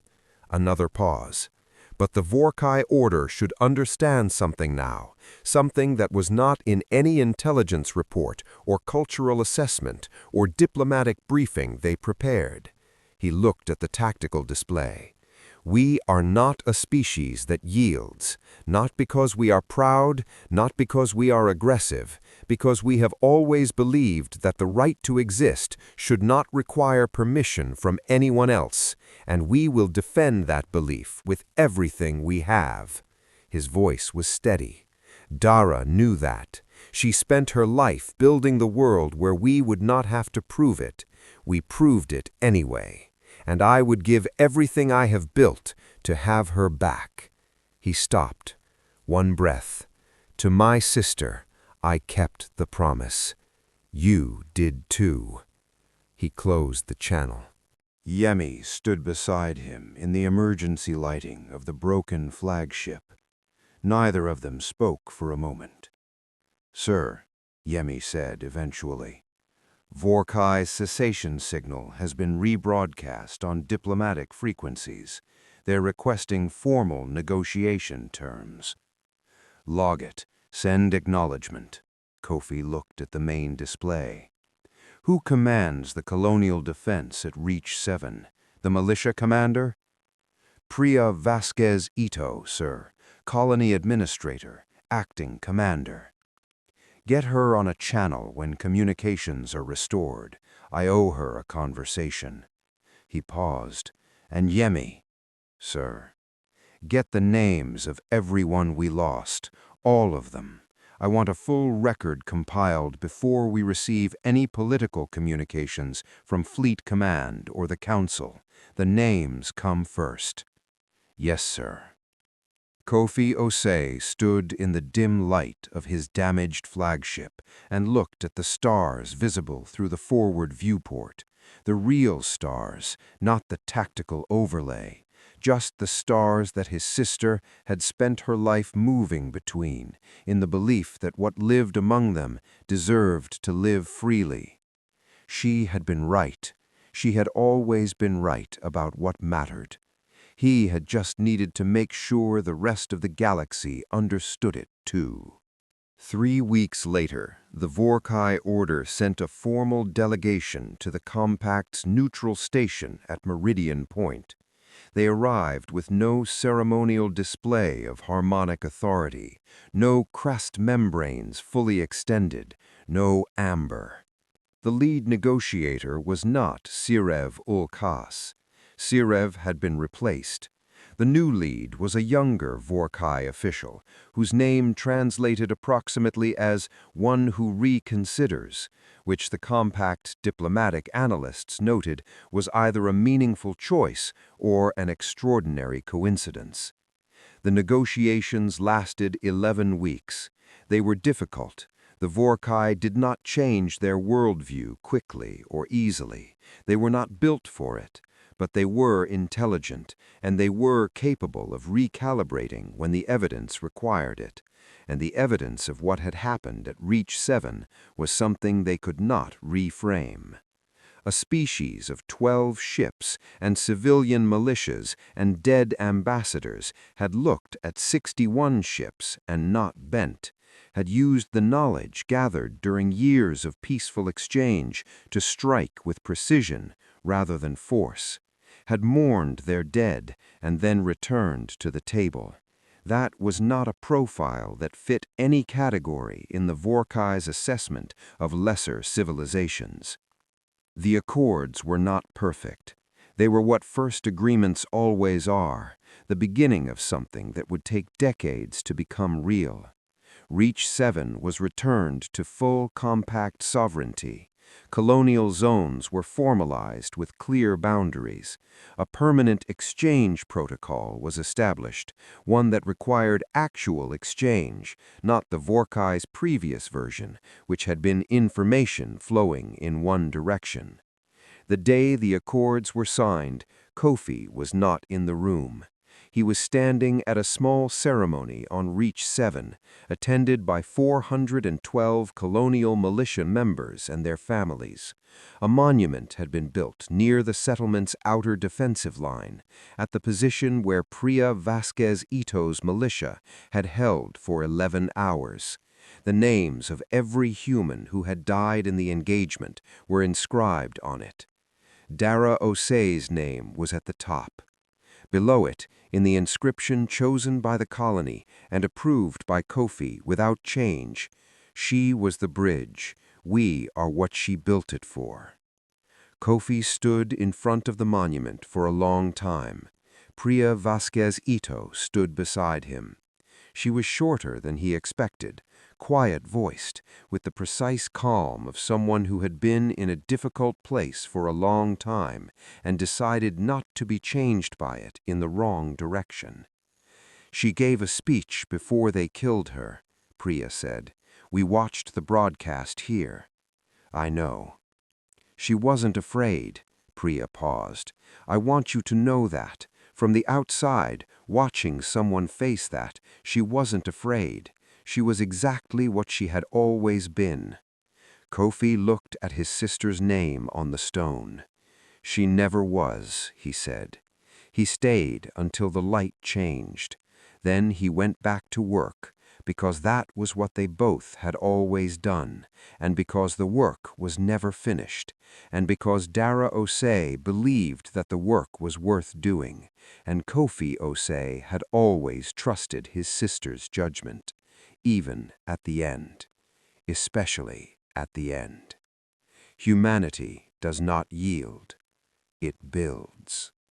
Another pause. But the Vorrkai Order should understand something now, something that was not in any intelligence report or cultural assessment or diplomatic briefing they prepared. He looked at the tactical display. "We are not a species that yields, not because we are proud, not because we are aggressive, because we have always believed that the right to exist should not require permission from anyone else, and we will defend that belief with everything we have." His voice was steady. Dara knew that. She spent her life building the world where we would not have to prove it. We proved it anyway, and I would give everything I have built to have her back. He stopped. One breath. "To my sister, I kept the promise. You did too." He closed the channel. Yemi stood beside him in the emergency lighting of the broken flagship. Neither of them spoke for a moment. "Sir," Yemi said eventually. Vorrkai's cessation signal has been rebroadcast on diplomatic frequencies. They're requesting formal negotiation terms. Log it. Send acknowledgement. Kofi looked at the main display. Who commands the colonial defense at Reach 7? The militia commander? Priya Vasquez Ito, sir. Colony administrator, acting commander. Get her on a channel when communications are restored. I owe her a conversation. He paused. And Yemi, sir. Get the names of everyone we lost, all of them. I want a full record compiled before we receive any political communications from Fleet Command or the Council. The names come first. Yes, sir. Kofi Osei stood in the dim light of his damaged flagship and looked at the stars visible through the forward viewport. The real stars, not the tactical overlay. Just the stars that his sister had spent her life moving between, in the belief that what lived among them deserved to live freely. She had been right. She had always been right about what mattered. He had just needed to make sure the rest of the galaxy understood it, too. 3 weeks later, the Vorrkai Order sent a formal delegation to the Compact's neutral station at Meridian Point. They arrived with no ceremonial display of harmonic authority, no crest membranes fully extended, no amber. The lead negotiator was not Sirev ul-Kas. Sirev had been replaced. The new lead was a younger Vorrkai official, whose name translated approximately as one who reconsiders, which the Compact diplomatic analysts noted was either a meaningful choice or an extraordinary coincidence. The negotiations lasted 11 weeks. They were difficult. The Vorrkai did not change their worldview quickly or easily. They were not built for it. But they were intelligent, and they were capable of recalibrating when the evidence required it. And the evidence of what had happened at Reach 7 was something they could not reframe. A species of 12 ships and civilian militias and dead ambassadors had looked at 61 ships and not bent, had used the knowledge gathered during years of peaceful exchange to strike with precision rather than force, had mourned their dead and then returned to the table. That was not a profile that fit any category in the Vorrkai's assessment of lesser civilizations. The accords were not perfect. They were what first agreements always are, the beginning of something that would take decades to become real. Reach 7 was returned to full compact sovereignty. Colonial zones were formalized with clear boundaries. A permanent exchange protocol was established, one that required actual exchange, not the Vorrkai's previous version, which had been information flowing in one direction. The day the accords were signed, Kofi was not in the room. He was standing at a small ceremony on Reach 7, attended by 412 colonial militia members and their families. A monument had been built near the settlement's outer defensive line, at the position where Priya Vasquez Ito's militia had held for 11 hours. The names of every human who had died in the engagement were inscribed on it. Dara Osei's name was at the top. Below it, in the inscription chosen by the colony and approved by Kofi without change, "She was the bridge. We are what she built it for." Kofi stood in front of the monument for a long time. Priya Vasquez Ito stood beside him. She was shorter than he expected, quiet-voiced, with the precise calm of someone who had been in a difficult place for a long time and decided not to be changed by it in the wrong direction. "She gave a speech before they killed her," Priya said. "We watched the broadcast here." "I know." "She wasn't afraid." Priya paused. "I want you to know that. From the outside, watching someone face that, she wasn't afraid. She was exactly what she had always been. Kofi looked at his sister's name on the stone. She never was, he said. He stayed until the light changed. Then he went back to work, because that was what they both had always done, and because the work was never finished, and because Dara Osei believed that the work was worth doing, and Kofi Osei had always trusted his sister's judgment, even at the end, especially at the end. Humanity does not yield, it builds.